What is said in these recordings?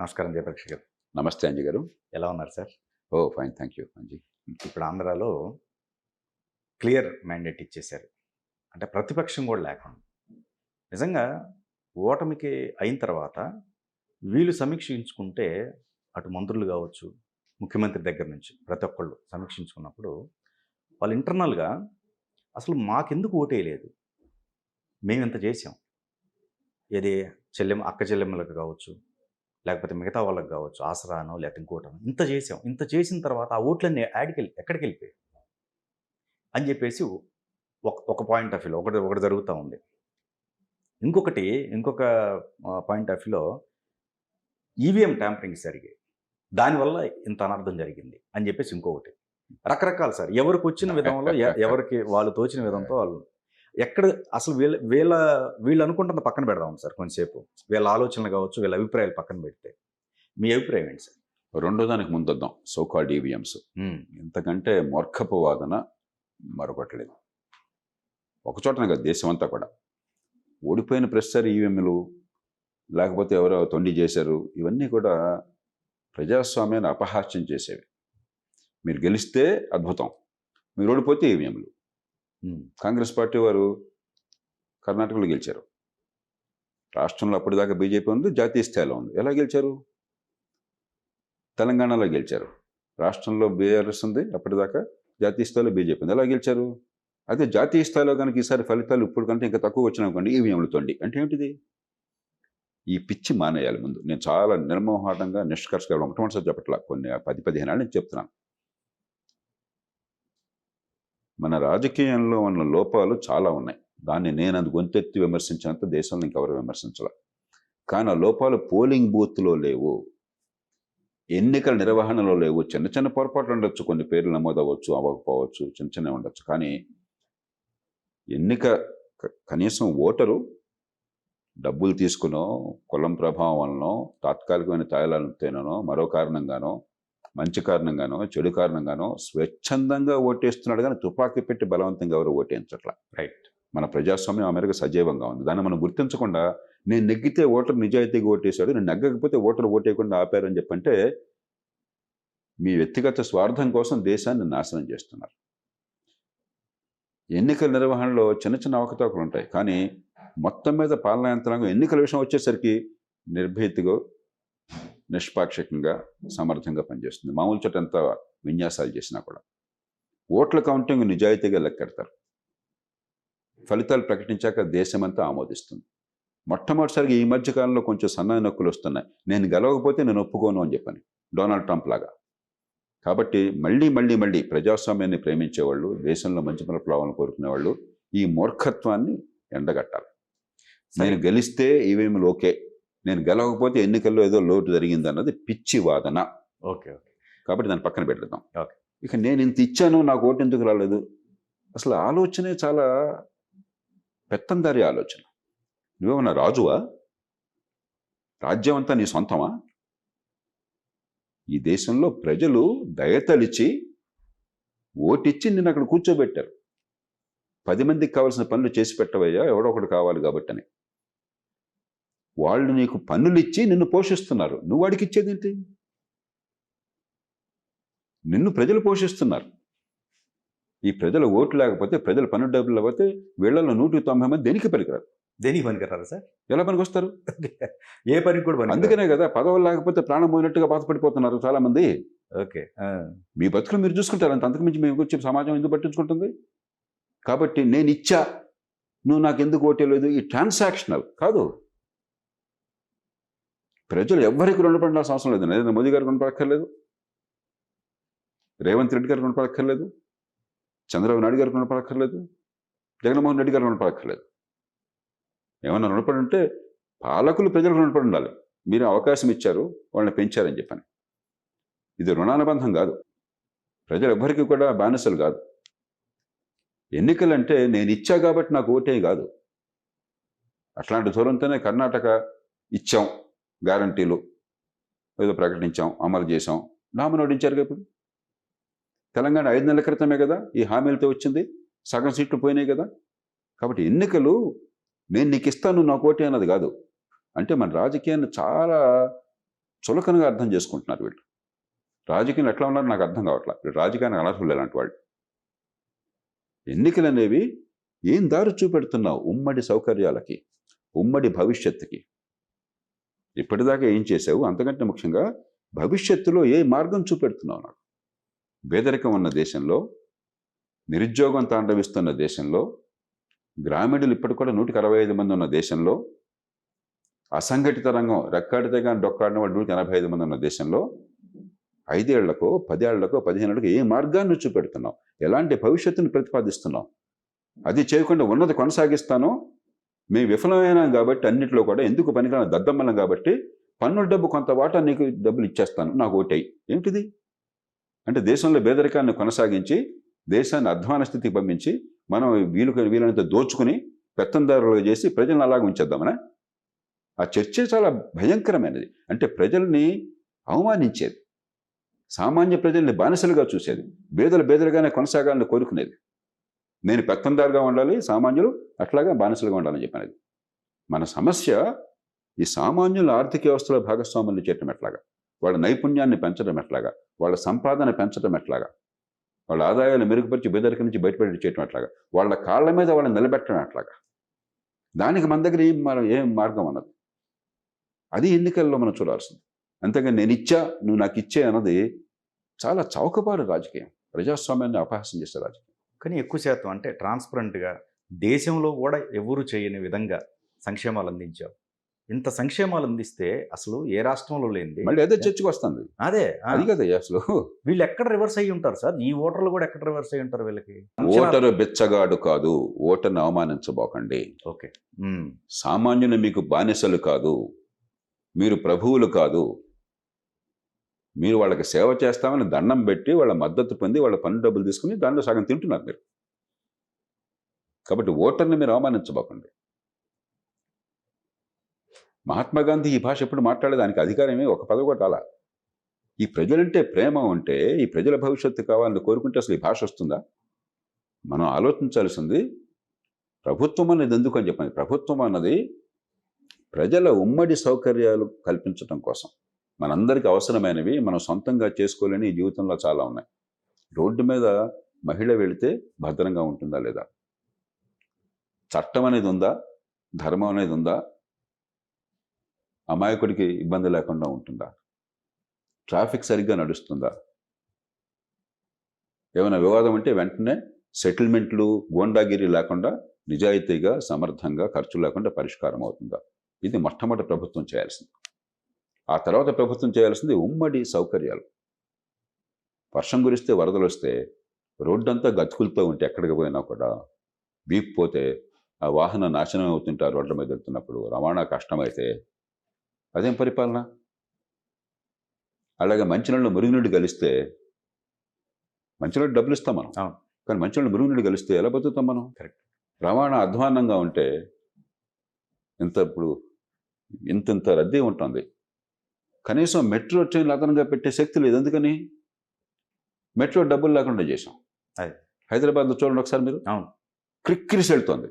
నమస్కారం జయపరీక్ష గారు. నమస్తే అంజి గారు. ఎలా ఉన్నారు sir? Oh fine, thank you Anji. ఇప్పుడు ఆంధ్రాలో క్లియర్ మ్యాండేట్ ఇచ్చేశారు. అంటే ప్రతిపక్షం కూడా లేకుండా. నిజంగా ఓటమికి అయిన తర్వాత వీళ్ళు సమీక్షించుకుంటే అటు మంత్రులు కావచ్చు, ముఖ్యమంత్రి దగ్గర నుంచి ప్రతి ఒక్కళ్ళు సమీక్షించుకున్నప్పుడు వాళ్ళు ఇంటర్నల్‌గా అసలు మాకెందుకు ఓటేయలేదు? మేమింత చేసాం. ఏది అక్క చెల్లెమ్మలకు కావచ్చు, లేకపోతే మిగతా వాళ్ళకి కావచ్చు, ఆసరానో లేకపోతే ఇంకోటనో ఇంత చేసాం. ఇంత చేసిన తర్వాత ఆ ఓట్లన్నీ ఎక్కడికెళ్ళిపోయాయి అని చెప్పేసి ఒక పాయింట్ ఆఫ్ వ్యూలో ఒకటి జరుగుతూ ఉంది. ఇంకొక పాయింట్ ఆఫ్ వ్యూలో ఈవీఎం ట్యాంపరింగ్ జరిగాయి. దానివల్ల ఇంత అనర్థం జరిగింది అని చెప్పేసి ఇంకొకటి. రకరకాలు సార్. ఎవరికి వచ్చిన విధంలో ఎవరికి వాళ్ళు తోచిన విధంతో వాళ్ళు ఎక్కడ అసలు వీళ్ళు అనుకుంటున్న పక్కన పెడదాం సార్ కొంచెంసేపు. వీళ్ళ ఆలోచనలు కావచ్చు, వీళ్ళ అభిప్రాయాలు పక్కన పెడితే మీ అభిప్రాయం ఏంటి సార్? రెండో దానికి ముందొద్దాం. So called EVMs. ఇంతకంటే మూర్ఖపు వాదన మరొకటి లేదు. ఒకచోటనే కాదు, దేశం అంతా కూడా. ఓడిపోయిన ప్రతిసారి ఈవీఎంలు, లేకపోతే ఎవరో తొండి చేశారు, ఇవన్నీ కూడా ప్రజాస్వామ్యాన్ని అపహాస్యం చేసేవి. మీరు గెలిస్తే అద్భుతం, మీరు ఓడిపోతే ఈవీఎంలు. కాంగ్రెస్ పార్టీ వారు కర్ణాటకలో గెలిచారు. రాష్ట్రంలో అప్పటిదాకా బీజేపీ ఉంది, జాతీయ స్థాయిలో ఉంది. ఎలా గెలిచారు? తెలంగాణలో గెలిచారు. రాష్ట్రంలో బీఆర్ఎస్ ఉంది, అప్పటిదాకా జాతీయ స్థాయిలో బీజేపీ ఉంది. ఎలా గెలిచారు? అదే జాతీయ స్థాయిలో కనుక ఈసారి ఫలితాలు ఇప్పుడు కంటే ఇంకా తక్కువ వచ్చినానుకోండి, ఈవీఎంలు తోండి అంటే ఏమిటిది? ఈ పిచ్చి మానేయాలి ముందు. నేను చాలా నిర్మోహాటంగా నిష్కర్షగా మొట్టమొదటిసారి చెప్పట్లా, కొన్ని 10-15 ఏళ్ళ నుంచి చెప్తున్నాను. మన రాజకీయంలో ఉన్న లోపాలు చాలా ఉన్నాయి. దాన్ని నేను అది గొంతెత్తి విమర్శించినంత దేశంలో ఇంకెవరు విమర్శించాల. కానీ ఆ లోపాలు పోలింగ్ బూత్లో లేవు, ఎన్నికల నిర్వహణలో లేవు. చిన్న చిన్న పొరపాట్లు ఉండొచ్చు, కొన్ని పేర్లు నమోదు అవ్వచ్చు, అవ్వకపోవచ్చు, చిన్న చిన్నవి ఉండొచ్చు. కానీ కనీసం ఓటరు డబ్బులు తీసుకునో, కులం ప్రభావం వలనో, తాత్కాలికమైన తాయిలాలతోనో, మరో కారణంగానో, మంచి కారణంగానో, చెడు కారణంగానో స్వచ్ఛందంగా ఓటేస్తున్నాడు. కానీ తుపాకీ పెట్టి బలవంతంగా ఎవరు ఓటేయించట్లా. రైట్. మన ప్రజాస్వామ్యం ఆ మేరకు సజీవంగా ఉంది. దాన్ని మనం గుర్తించకుండా నేను నెగ్గితే ఓటర్ నిజాయితీగా ఓటేశాడు, నేను నెగ్గకపోతే ఓటర్ ఓటేయకుండా ఆపారని చెప్పంటే మీ వ్యక్తిగత స్వార్థం కోసం దేశాన్ని నాశనం చేస్తున్నారు. ఎన్నికల నిర్వహణలో చిన్న చిన్న అవకతవకలు ఉంటాయి, కానీ మొత్తం మీద పాలనా యంత్రాంగం ఎన్నికల విషయం వచ్చేసరికి నిర్భీతిగా, నిష్పాక్షికంగా, సమర్థంగా పనిచేస్తుంది. మామూలు చోట ఎంత విన్యాసాలు చేసినా కూడా ఓట్ల కౌంటింగ్ నిజాయితీగా లెక్కెడతారు. ఫలితాలు ప్రకటించాక దేశమంతా ఆమోదిస్తుంది. మొట్టమొదటిసారిగా ఈ మధ్యకాలంలో కొంచెం సన్నాయి నొక్కులు వస్తున్నాయి. నేను గెలవకపోతే నేను ఒప్పుకోను అని చెప్పని, డొనాల్డ్ ట్రంప్ లాగా. కాబట్టి మళ్ళీ ప్రజాస్వామ్యాన్ని ప్రేమించేవాళ్ళు, దేశంలో మంచి ప్రభావాలను కోరుకునేవాళ్ళు ఈ మూర్ఖత్వాన్ని ఎండగట్టాలి. నేను గెలిస్తే ఈవీఎంలు ఓకే, నేను గెలవకపోతే ఎన్నికల్లో ఏదో లోటు జరిగింది అన్నది పిచ్చి వాదన. ఓకే. కాబట్టి దాన్ని పక్కన పెడదాం. ఓకే. ఇక నేను ఇంత ఇచ్చాను, నాకు ఓటు ఎందుకు రాలేదు? అసలు ఆలోచనే చాలా పెత్తందారి ఆలోచన. నువ్వేమన్నా రాజువా? రాజ్యం అంతా నీ సొంతమా? ఈ దేశంలో ప్రజలు దయతలిచి ఓటిచ్చి నిన్ను అక్కడ కూర్చోబెట్టారు. 10 మందికి కావాల్సిన పనులు చేసి పెట్టవయ్యా, ఎవడో ఒకటి కావాలి కాబట్టి అని. వాళ్ళు నీకు పన్నులు ఇచ్చి నిన్ను పోషిస్తున్నారు. నువ్వు వాడికి ఇచ్చేదేంటి? నిన్ను ప్రజలు పోషిస్తున్నారు. ఈ ప్రజల ఓటు లేకపోతే, ప్రజల పన్ను డబ్బులు లేకపోతే వీళ్ళలో 190 మంది దేనికి పనికిరారు. దేనికి పనికిరారా సార్? ఎలా పనికొస్తారు? ఏ పనికి కూడా పనికి. అందుకనే కదా పదవులు లేకపోతే ప్రాణం పోయినట్టుగా బాధపడిపోతున్నారు చాలా మంది. ఓకే. మీ బతుకులు మీరు చూసుకుంటారు, అంతకుమించి మేము వచ్చి సమాజం ఎందుకు పట్టించుకుంటుంది? కాబట్టి నేను ఇచ్చా, నువ్వు నాకు ఎందుకు ఓటేయలేదు, ఈ ట్రాన్సాక్షనల్ కాదు. ప్రజలు ఎవ్వరికి రుణపడాల్సిన అవసరం లేదు. నరేంద్ర మోదీ గారు రుణపడక్కర్లేదు, రేవంత్ రెడ్డి గారు రుణపడక్కర్లేదు, చంద్రబాబు నాయుడు గారు రుణపడక్కర్లేదు, జగన్మోహన్ రెడ్డి గారు రుణపడక్కర్లేదు. ఏమన్నా రుణపడి ఉంటే పాలకులు ప్రజలకు రుణపడి ఉండాలి. మీరు అవకాశం ఇచ్చారు, వాళ్ళని పెంచారని చెప్పని. ఇది రుణానుబంధం కాదు. ప్రజలు ఎవ్వరికి కూడా బానిసలు కాదు. ఎన్నికలంటే నేను ఇచ్చా కాబట్టి నాకు ఓటే కాదు. అట్లాంటి దూరంతోనే కర్ణాటక ఇచ్చాం, గ్యారంటీలు ఏదో ప్రకటించాం, అమలు చేసాం, నామనోడించారు. ఇప్పుడు తెలంగాణ 5 నెలల క్రితమే కదా ఈ హామీలతో వచ్చింది, సగం సీట్లు పోయినాయి కదా. కాబట్టి ఎన్నికలు నేను నీకు ఇస్తాను, నాకు ఓటే అన్నది కాదు. అంటే మన రాజకీయాన్ని చాలా చులకనగా అర్థం చేసుకుంటున్నారు వీళ్ళు. రాజకీయాలు ఎట్లా ఉన్నారో నాకు అర్థం కావట్లా. వీళ్ళు రాజకీయానికి అనర్హులు ఇలాంటి వాళ్ళు. ఎన్నికలు అనేవి ఏం దారి చూపెడుతున్నావు ఉమ్మడి సౌకర్యాలకి, ఉమ్మడి భవిష్యత్తుకి? ఇప్పటిదాకా ఏం చేసావు? అంతకంటే ముఖ్యంగా భవిష్యత్తులో ఏ మార్గం చూపెడుతున్నావు నాకు? పేదరికం ఉన్న దేశంలో, నిరుద్యోగం తాండవిస్తున్న దేశంలో, గ్రామీణులు ఇప్పటికి కూడా 165 మంది ఉన్న దేశంలో, అసంఘటిత రంగం రెక్కాడితే కానీ డొక్కాడిన వాళ్ళు 185 మంది ఉన్న దేశంలో 5 ఏళ్లకో 10 ఏళ్లకో 15 ఏళ్లకో ఏ మార్గాన్ని చూపెడుతున్నావు? ఎలాంటి భవిష్యత్తును ప్రతిపాదిస్తున్నావు? అది చేయకుండా ఉన్నది కొనసాగిస్తాను, మేము విఫలమైనాం కాబట్టి అన్నింటిలో కూడా ఎందుకు పనికిరాని దద్దమ్మలం కాబట్టి పన్నుల డబ్బు కొంత వాటా నీకు డబ్బులు ఇచ్చేస్తాను, నాకు ఓటేయి. ఏమిటిది? అంటే దేశంలో పేదరికాన్ని కొనసాగించి దేశాన్ని అధ్వాన స్థితికి పంపించి మనం వీలైనంత దోచుకుని పెత్తందారులు చేసి ప్రజలను అలాగే ఉంచేద్దామనా? ఆ చర్చే చాలా భయంకరమైనది. అంటే ప్రజల్ని అవమానించేది, సామాన్య ప్రజల్ని బానిసలుగా చూసేది, బేదలుగానే కొనసాగాలని కోరుకునేది. నేను పెత్తందారుగా ఉండాలి, సామాన్యులు అట్లాగా బానిసలుగా ఉండాలని చెప్పినది. మన సమస్య ఈ సామాన్యుల ఆర్థిక వ్యవస్థలో భాగస్వాములు చేయటం ఎట్లాగా, వాళ్ళ నైపుణ్యాన్ని పెంచడం ఎట్లాగా, వాళ్ళ సంపాదన పెంచడం ఎట్లాగా, వాళ్ళ ఆదాయాలు మెరుగుపరిచి పేదరికం నుంచి బయటపడి చేయటం ఎట్లాగా, వాళ్ళ కాళ్ళ మీద వాళ్ళని నిలబెట్టడం ఎట్లాగా, దానికి మన దగ్గర ఏం మార్గం అన్నది. అది ఎన్నికల్లో మనం చూడాల్సింది. అంతేగా నేను ఇచ్చా నువ్వు నాకు ఇచ్చే అన్నది చాలా చౌకబారు రాజకీయం, ప్రజాస్వామ్యాన్ని అపహాస్యం చేసే రాజకీయం. కానీ ఎక్కువ శాతం అంటే ట్రాన్స్పరెంట్గా దేశంలో కూడా ఎవరు చేయని విధంగా సంక్షేమాలు అందించావు. ఇంత సంక్షేమాలు అందిస్తే అసలు ఏ రాష్ట్రంలో లేనిది మళ్ళీ అదే చర్చకు వస్తుంది. అదే అది కదా అసలు వీళ్ళు ఎక్కడ రివర్స్ అయ్యి ఉంటారు సార్? ఈ ఓటర్లు కూడా ఎక్కడ రివర్స్ అయ్యి ఉంటారు? వీళ్ళకి ఓటరు బిచ్చగాడు కాదు, ఓటర్ని అవమానించబోకండి. ఓకే, సామాన్యులు మీకు బానిసలు కాదు, మీరు ప్రభువులు కాదు. మీరు వాళ్ళకి సేవ చేస్తామని దండం పెట్టి వాళ్ళ మద్దతు పొంది వాళ్ళ పన్ను డబ్బులు తీసుకుని దాంట్లో సగం తింటున్నారు మీరు. కాబట్టి ఓటర్ని మీరు అవమానించబోకండి. మహాత్మా గాంధీ ఈ భాష ఎప్పుడు మాట్లాడేదానికి అధికారమే ఒక పదవి కూడా రాలా. ఈ ప్రజలంటే ప్రేమ ఉంటే, ఈ ప్రజల భవిష్యత్తు కావాలని కోరుకుంటే అసలు ఈ భాష వస్తుందా? మనం ఆలోచించాల్సింది ప్రభుత్వం అనేది ఎందుకు అని చెప్పండి. ప్రభుత్వం అన్నది ప్రజల ఉమ్మడి సౌకర్యాలు కల్పించడం కోసం, మనందరికీ అవసరమైనవి మనం సొంతంగా చేసుకోలేని ఈ జీవితంలో చాలా ఉన్నాయి. రోడ్డు మీద మహిళ వెళితే భద్రంగా ఉంటుందా లేదా? చట్టం అనేది ఉందా? ధర్మం అనేది ఉందా? అమాయకుడికి ఇబ్బంది లేకుండా ఉంటుందా? ట్రాఫిక్ సరిగ్గా నడుస్తుందా? ఏమైనా వివాదం అంటే వెంటనే సెటిల్మెంట్లు, గోండాగిరి లేకుండా నిజాయితీగా, సమర్థంగా, ఖర్చు లేకుండా పరిష్కారం అవుతుందా? ఇది మొట్టమొదటి ప్రభుత్వం చేయాల్సింది. ఆ తర్వాత ప్రభుత్వం చేయాల్సింది ఉమ్మడి సౌకర్యాలు. వర్షం కురిస్తే వరదలు వస్తే రోడ్డంతా గతుకులతో ఉంటే ఎక్కడికి పోయినా కూడా వీపుపోతే ఆ వాహన నాశనం అవుతుంటారు. రోడ్ల మీద వెళ్తున్నప్పుడు రవాణా కష్టమైతే అదేం పరిపాలన? అలాగే మంచినీళ్ళు మురుగునీళ్ళు కలిస్తే, మంచినీళ్ళు డబ్బులు ఇస్తాం మనం, కానీ మంచినీళ్ళు మురుగునీళ్ళు కలిస్తే ఎలా బతుకుతాం మనం? కరెక్ట్. రవాణా అధ్వాన్నంగా ఉంటే ఇప్పుడు ఇంత రద్దీ ఉంటుంది. కనీసం మెట్రో ట్రైన్లు అదనంగా పెట్టే శక్తి లేదు. ఎందుకని? మెట్రో డబ్బులు లేకుండా చేసాం. హైదరాబాద్లో చూడండి ఒకసారి మీరు, క్రిక్కిరిసి వెళ్తుంది.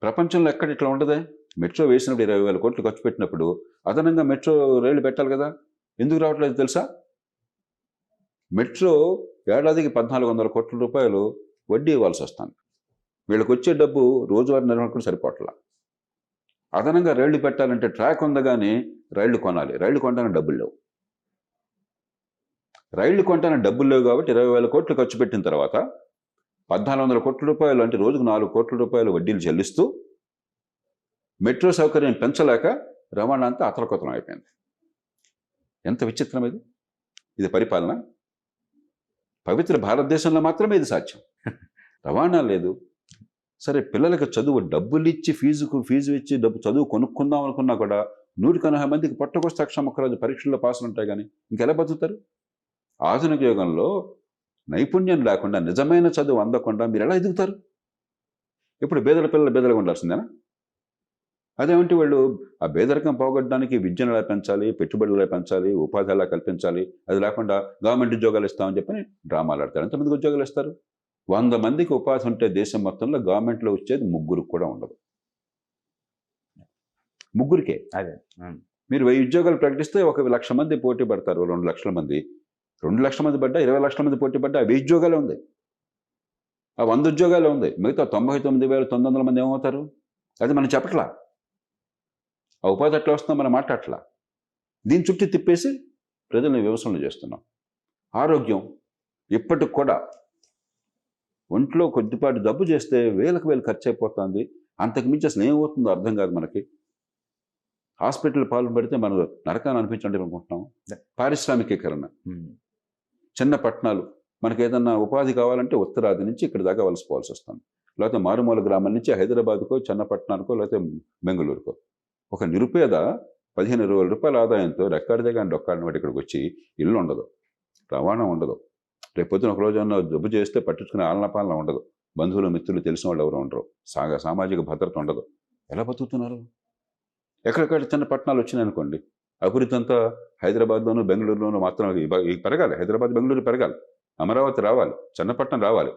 ప్రపంచంలో ఎక్కడ ఇట్లా ఉండదే? మెట్రో వేసినప్పుడు 20,000 కోట్లు ఖర్చు పెట్టినప్పుడు అదనంగా మెట్రో రైళ్లు పెట్టాలి కదా. ఎందుకు రావట్లేదు తెలుసా? మెట్రో ఏడాదికి 1,400 కోట్ల రూపాయలు వడ్డీ ఇవ్వాల్సి వస్తుంది. వీళ్ళకి వచ్చే డబ్బు రోజువారీ నిర్వహణకు సరిపోట్లా. అదనంగా రైళ్లు పెట్టాలంటే ట్రాక్ ఉంది కానీ రైళ్లు కొనాలి. రైళ్లు కొనడానికి డబ్బులు లేవు. రైళ్లు కొనడానికి డబ్బులు లేవు కాబట్టి 20,000 కోట్లు ఖర్చు పెట్టిన తర్వాత 1,400 కోట్ల రూపాయలు, అంటే రోజుకు 4 కోట్ల రూపాయలు వడ్డీలు చెల్లిస్తూ మెట్రో సౌకర్యం పెంచలేక రవాణా అంతా అతలకొతలం అయిపోయింది. ఎంత విచిత్రం ఇది! ఇది పరిపాలన? పవిత్ర భారతదేశంలో మాత్రమే ఇది సాధ్యం. రవాణా లేదు. సరే, పిల్లలకి చదువు డబ్బులు ఇచ్చి ఫీజు ఇచ్చి చదువు కొనుక్కుందాం అనుకున్నా కూడా 190 మందికి పొట్టకొస్తే అక్షరం ఒక్కరోజు పరీక్షల్లో పాసులు ఉంటాయి కానీ ఇంకెలా బతుకుతారు? ఆధునిక యుగంలో నైపుణ్యం లేకుండా, నిజమైన చదువు అందకుండా మీరు ఎలా ఎదుగుతారు? ఇప్పుడు పేదల పిల్లలు పేదలుగా ఉండాల్సిందేనా? అదేమంటే వాళ్ళు ఆ పేదరికం పోగొట్టడానికి విద్యను ఎలా పెంచాలి, పెట్టుబడులు ఎలా పెంచాలి, ఉపాధి ఎలా కల్పించాలి, అది లేకుండా గవర్నమెంట్ ఉద్యోగాలు ఇస్తామని చెప్పని డ్రామాలు ఆడతారు. ఎంతమందికి ఉద్యోగాలు ఇస్తారు? 100 మందికి ఉపాధి ఉంటే దేశం మొత్తంలో గవర్నమెంట్లో వచ్చేది 3 కూడా ఉండదు. 3కే. అదే మీరు 1000 ఉద్యోగాలు ప్రకటిస్తే ఒక 1,00,000 మంది పోటీ పడతారు, 2 లక్షల మంది. 2 లక్షల మంది పడ్డా, 20 లక్షల మంది పోటీ పడ్డా, ఆ 1000 ఉద్యోగాలే ఉంది, ఆ 100 ఉద్యోగాలే ఉంది. మిగతా 99,900 మంది ఏమవుతారు? అది మనం చెప్పట్లా. ఆ ఉపాధి ఎట్లా వస్తుందో మనం మాట్లాడట్లా. దీని చుట్టూ తిప్పేసి ప్రజల్ని వ్యవసాయం చేస్తున్నాం. ఆరోగ్యం ఇప్పటికి కూడా ఒంట్లో కొద్దిపాటి జబ్బు చేస్తే వేలకు వేలు ఖర్చు అయిపోతుంది. అంతకు మించి అసలు ఏమవుతుందో అర్థం కాదు మనకి. హాస్పిటల్ పాలు పెడితే మనం నరకాన్ని అనిపించండి అనుకుంటున్నాం. పారిశ్రామికీకరణ, చిన్న పట్టణాలు, మనకి ఏదన్నా ఉపాధి కావాలంటే ఉత్తరాది నుంచి ఇక్కడ దాకా వలసపోవాల్సి వస్తుంది. లేకపోతే మారుమూల గ్రామం నుంచి హైదరాబాద్కో, చిన్నపట్టణానికో, లేకపోతే బెంగళూరుకో. ఒక నిరుపేద 15,000 రూపాయల ఆదాయంతో రెక్కాడితే కానీ డొక్కాడిన వాటి ఇక్కడికి వచ్చి ఇల్లు ఉండదు, రవాణా ఉండదు. రేపు పొద్దున ఒక రోజు అన్న జబ్బు చేస్తే పట్టించుకునే ఆలన పాలన ఉండదు, బంధువులు మిత్రులు తెలిసిన వాళ్ళు ఎవరు ఉండరు, సామాజిక భద్రత ఉండదు. ఎలా బతుకుతున్నారు? ఎక్కడెక్కడ చిన్న పట్టణాలు వచ్చినాయి అనుకోండి, అభివృద్ధి అంతా హైదరాబాద్లోనూ బెంగళూరులోనూ మాత్రం పెరగాలి. హైదరాబాద్ బెంగళూరు పెరగాలి, అమరావతి రావాలి, చిన్నపట్నం రావాలి.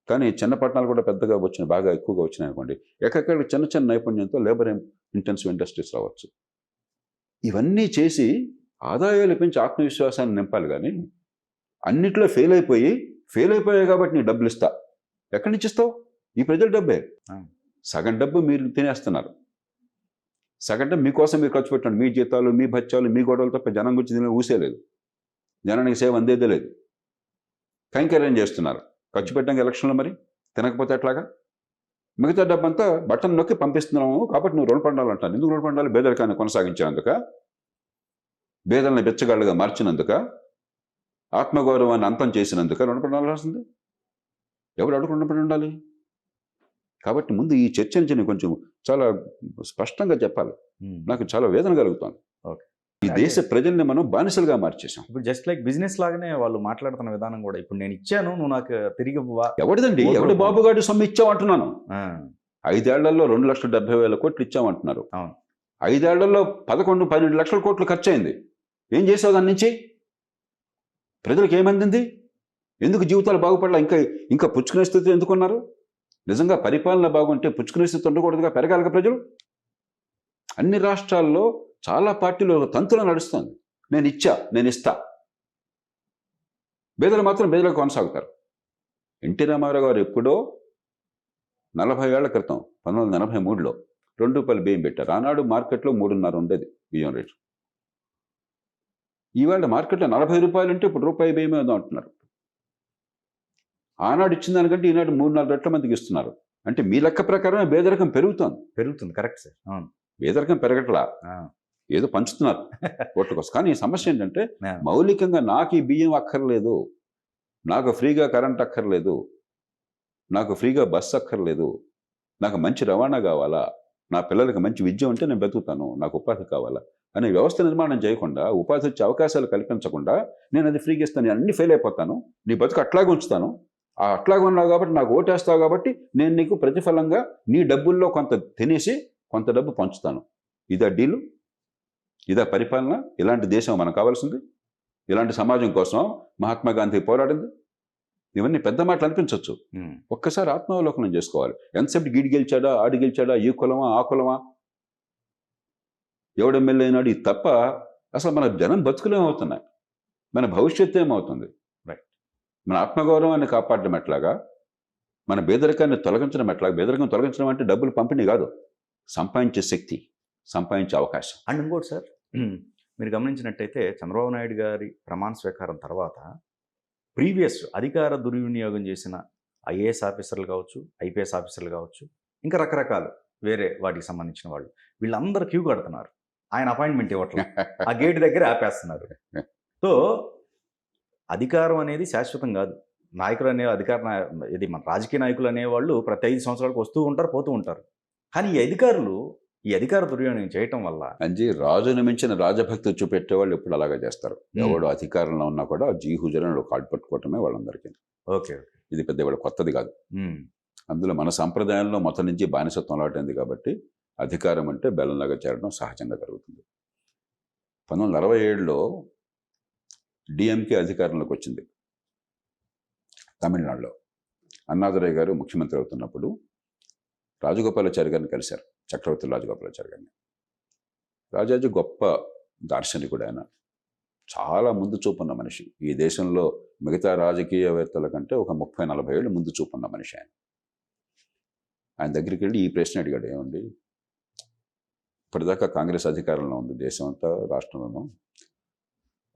కానీ చిన్న పట్టణాలు కూడా పెద్దగా వచ్చినాయి, బాగా ఎక్కువగా వచ్చినాయి అనుకోండి, ఎక్కడెక్కడ చిన్న చిన్న నైపుణ్యంతో లేబర్ ఇంటెన్సివ్ ఇండస్ట్రీస్ రావచ్చు. ఇవన్నీ చేసి ఆదాయాలు పెంచి ఆత్మవిశ్వాసాన్ని నింపాలి. కానీ అన్నిట్లో ఫెయిల్ అయిపోయాయి కాబట్టి నీ డబ్బులు ఇస్తా. ఎక్కడి నుంచి ఇస్తావు? ఈ ప్రజల డబ్బే. సగం డబ్బు మీరు తినేస్తున్నారు, సగం డబ్బు మీకోసం మీరు ఖర్చు పెట్టండి. మీ జీతాలు, మీ భత్యాలు, మీ గొడవలు తప్ప జనం గురించి దీనిలో ఊసేలేదు, జనానికి సేవ అందేదే లేదు. కైంకర్యం చేస్తున్నారు, ఖర్చు పెట్టడానికి ఎలక్షన్లో మరి తినకపోతే ఎట్లాగా? మిగతా డబ్బంతా బట్టన్ నొక్కి పంపిస్తున్నాము కాబట్టి నువ్వు రుణపడాలి అంటాను. ఎందుకు రుణపడాలి? పేదరికాన్ని కొనసాగించినందుక, పేదల్ని బెచ్చగాళ్ళుగా మార్చినందుక, ఆత్మగౌరవాన్ని అంతం చేసినందుక రుణపడాల్సింది? ఎవరు అడుగు రుణపడి ఉండాలి? కాబట్టి ముందు ఈ చర్చ నుంచి నేను కొంచెం చాలా స్పష్టంగా చెప్పాలి. నాకు చాలా వేదన కలుగుతుంది. ఈ దేశ ప్రజల్ని మనం బానిసలుగా మార్చేసాం. ఇప్పుడు జస్ట్ లైక్ బిజినెస్ లాగానే వాళ్ళు మాట్లాడుతున్న విధానం కూడా, ఇప్పుడు నేను ఇచ్చాను, నువ్వు నాకు తిరిగి ఎవరిదండి? ఎవడి బాబుగాడి సొమ్ము ఇచ్చామంటున్నాను. 5 ఏళ్లలో 2,70,000 కోట్లు ఇచ్చామంటున్నారు. 5 ఏళ్లలో 11-12 లక్షల కోట్లు ఖర్చు అయింది. ఏం చేసావు దాని నుంచి? ప్రజలకు ఏమందింది? ఎందుకు జీవితాలు బాగుపడలా? ఇంకా పుచ్చుకునే స్థితి ఎందుకున్నారు? నిజంగా పరిపాలన బాగుంటే పుచ్చుకునే స్థితి ఉండకూడదుగా, పెరగాలిగా ప్రజలు. అన్ని రాష్ట్రాల్లో చాలా పార్టీలు తంతులో నడుస్తుంది. నేను ఇస్తా. పేదలు మాత్రం పేదలు కొనసాగుతారు. ఎన్టీ రామారావు గారు ఎప్పుడో 40 ఏళ్ల క్రితం 1983లో ₹2 బియ్యం పెట్టారు. ఆనాడు మార్కెట్లో 3.5 ఉండేది బియ్యం రేటు. ఈవేళ మార్కెట్లో ₹40 అంటే ఇప్పుడు రూపాయి బియ్యమే అంటున్నారు. ఆనాడు ఇచ్చిన దానికంటే ఈనాడు 3-4 రెట్ల మందికి ఇస్తున్నారు. అంటే మీ లెక్క ప్రకారమే పేదరికం పెరుగుతుంది. Correct sir. పేదరికం పెరగట్లా, ఏదో పంచుతున్నారు ఓట్ల కోసం. కానీ ఈ సమస్య ఏంటంటే, మౌలికంగా నాకు ఈ బియ్యం అక్కర్లేదు, నాకు ఫ్రీగా కరెంట్ అక్కర్లేదు, నాకు ఫ్రీగా బస్సు అక్కర్లేదు, నాకు మంచి రవాణా కావాలా, నా పిల్లలకి మంచి విద్య ఉంటే నేను బతుకుతాను, నాకు ఉపాధి కావాలా అనే వ్యవస్థ నిర్మాణం చేయకుండా, ఉపాధి వచ్చే అవకాశాలు కల్పించకుండా నేను అది ఫ్రీగా ఇస్తాను, నేను అన్ని ఫెయిల్ అయిపోతాను, నీ బతుకు అట్లాగే ఉంచుతాను, అట్లాగే ఉన్నావు కాబట్టి నాకు ఓటేస్తావు కాబట్టి నేను నీకు ప్రతిఫలంగా నీ డబ్బుల్లో కొంత తినేసి కొంత డబ్బు పంచుతాను. ఇదా డీలు? ఇదా పరిపాలన? ఇలాంటి దేశం మనకు కావాల్సింది? ఇలాంటి సమాజం కోసం మహాత్మా గాంధీ పోరాడింది? ఇవన్నీ పెద్ద మాటలు అనిపించవచ్చు, ఒక్కసారి ఆత్మావలోకనం చేసుకోవాలి. ఎంతసేపు గీడి గెలిచాడా, ఆడి గెలిచాడా, ఈ కులమా ఆ కులమా, ఎవడు ఎమ్మెల్యే అయినాడు, ఇది తప్ప అసలు మన జనం బతుకులేమవుతున్నాయి, మన భవిష్యత్తు ఏమవుతుంది? మన ఆత్మగౌరవాన్ని కాపాడడం ఎట్లాగా, మన పేదరికాన్ని తొలగించడం ఎట్లాగా? పేదరికం తొలగించడం అంటే డబ్బులు పంపిణీ కాదు, సంపాదించే శక్తి, సంపాదించే అవకాశం. అండ్ ఇంకోటి సార్, మీరు గమనించినట్టయితే చంద్రబాబు నాయుడు గారి ప్రమాణ స్వీకారం తర్వాత ప్రీవియస్ అధికార దుర్వినియోగం చేసిన ఐఏఎస్ ఆఫీసర్లు కావచ్చు, ఐపీఎస్ ఆఫీసర్లు కావచ్చు, ఇంకా రకరకాలు వేరే వాటికి సంబంధించిన వాళ్ళు, వీళ్ళందరూ క్యూ కడుతున్నారు. ఆయన అపాయింట్మెంట్ ఇవ్వట్లేదు, ఆ గేట్ దగ్గర ఆపేస్తున్నారు. సో అధికారం అనేది శాశ్వతం కాదు. నాయకులు అనే ఇది మన రాజకీయ నాయకులు అనేవాళ్ళు ప్రతి 5 సంవత్సరాలకు వస్తూ ఉంటారు, పోతూ ఉంటారు. కానీ ఈ అధికార దుర్వినియోగం చేయటం వల్ల రాజును మించిన రాజభక్తి చూపెట్టేవాళ్ళు ఎప్పుడు అలాగే చేస్తారు. ఎవడు అధికారంలో ఉన్నా కూడా జీహుజలను కాళ్ళు పట్టుకోవటమే వాళ్ళందరికీ. ఓకే, ఇది పెద్ద వాళ్ళ కొత్తది కాదు. అందులో మన సంప్రదాయంలో మొత్తం నుంచి బానిసత్వం అలవాటైంది కాబట్టి అధికారం అంటే బెల్లంలాగా చేరడం సహజంగా జరుగుతుంది. 1967లో డిఎంకే అధికారంలోకి వచ్చింది తమిళనాడులో. అన్నాదురై గారు ముఖ్యమంత్రి అవుతున్నప్పుడు రాజగోపాలాచారి గారిని కలిశారు, చక్రవర్తి రాజగోపాలాచారి గారిని. రాజాజీ గొప్ప దార్శనికుడు ఆయన. చాలా ముందు చూపున్న మనిషి. ఈ దేశంలో మిగతా రాజకీయవేత్తల కంటే ఒక 30-40 ఏళ్ళు ముందు చూపున్న మనిషి ఆయన. ఆయన దగ్గరికి వెళ్ళి ఈ ప్రశ్న అడిగాడు, ఏమండి ఇప్పటిదాకా కాంగ్రెస్ అధికారంలో ఉంది దేశం అంతా, రాష్ట్రంలోనూ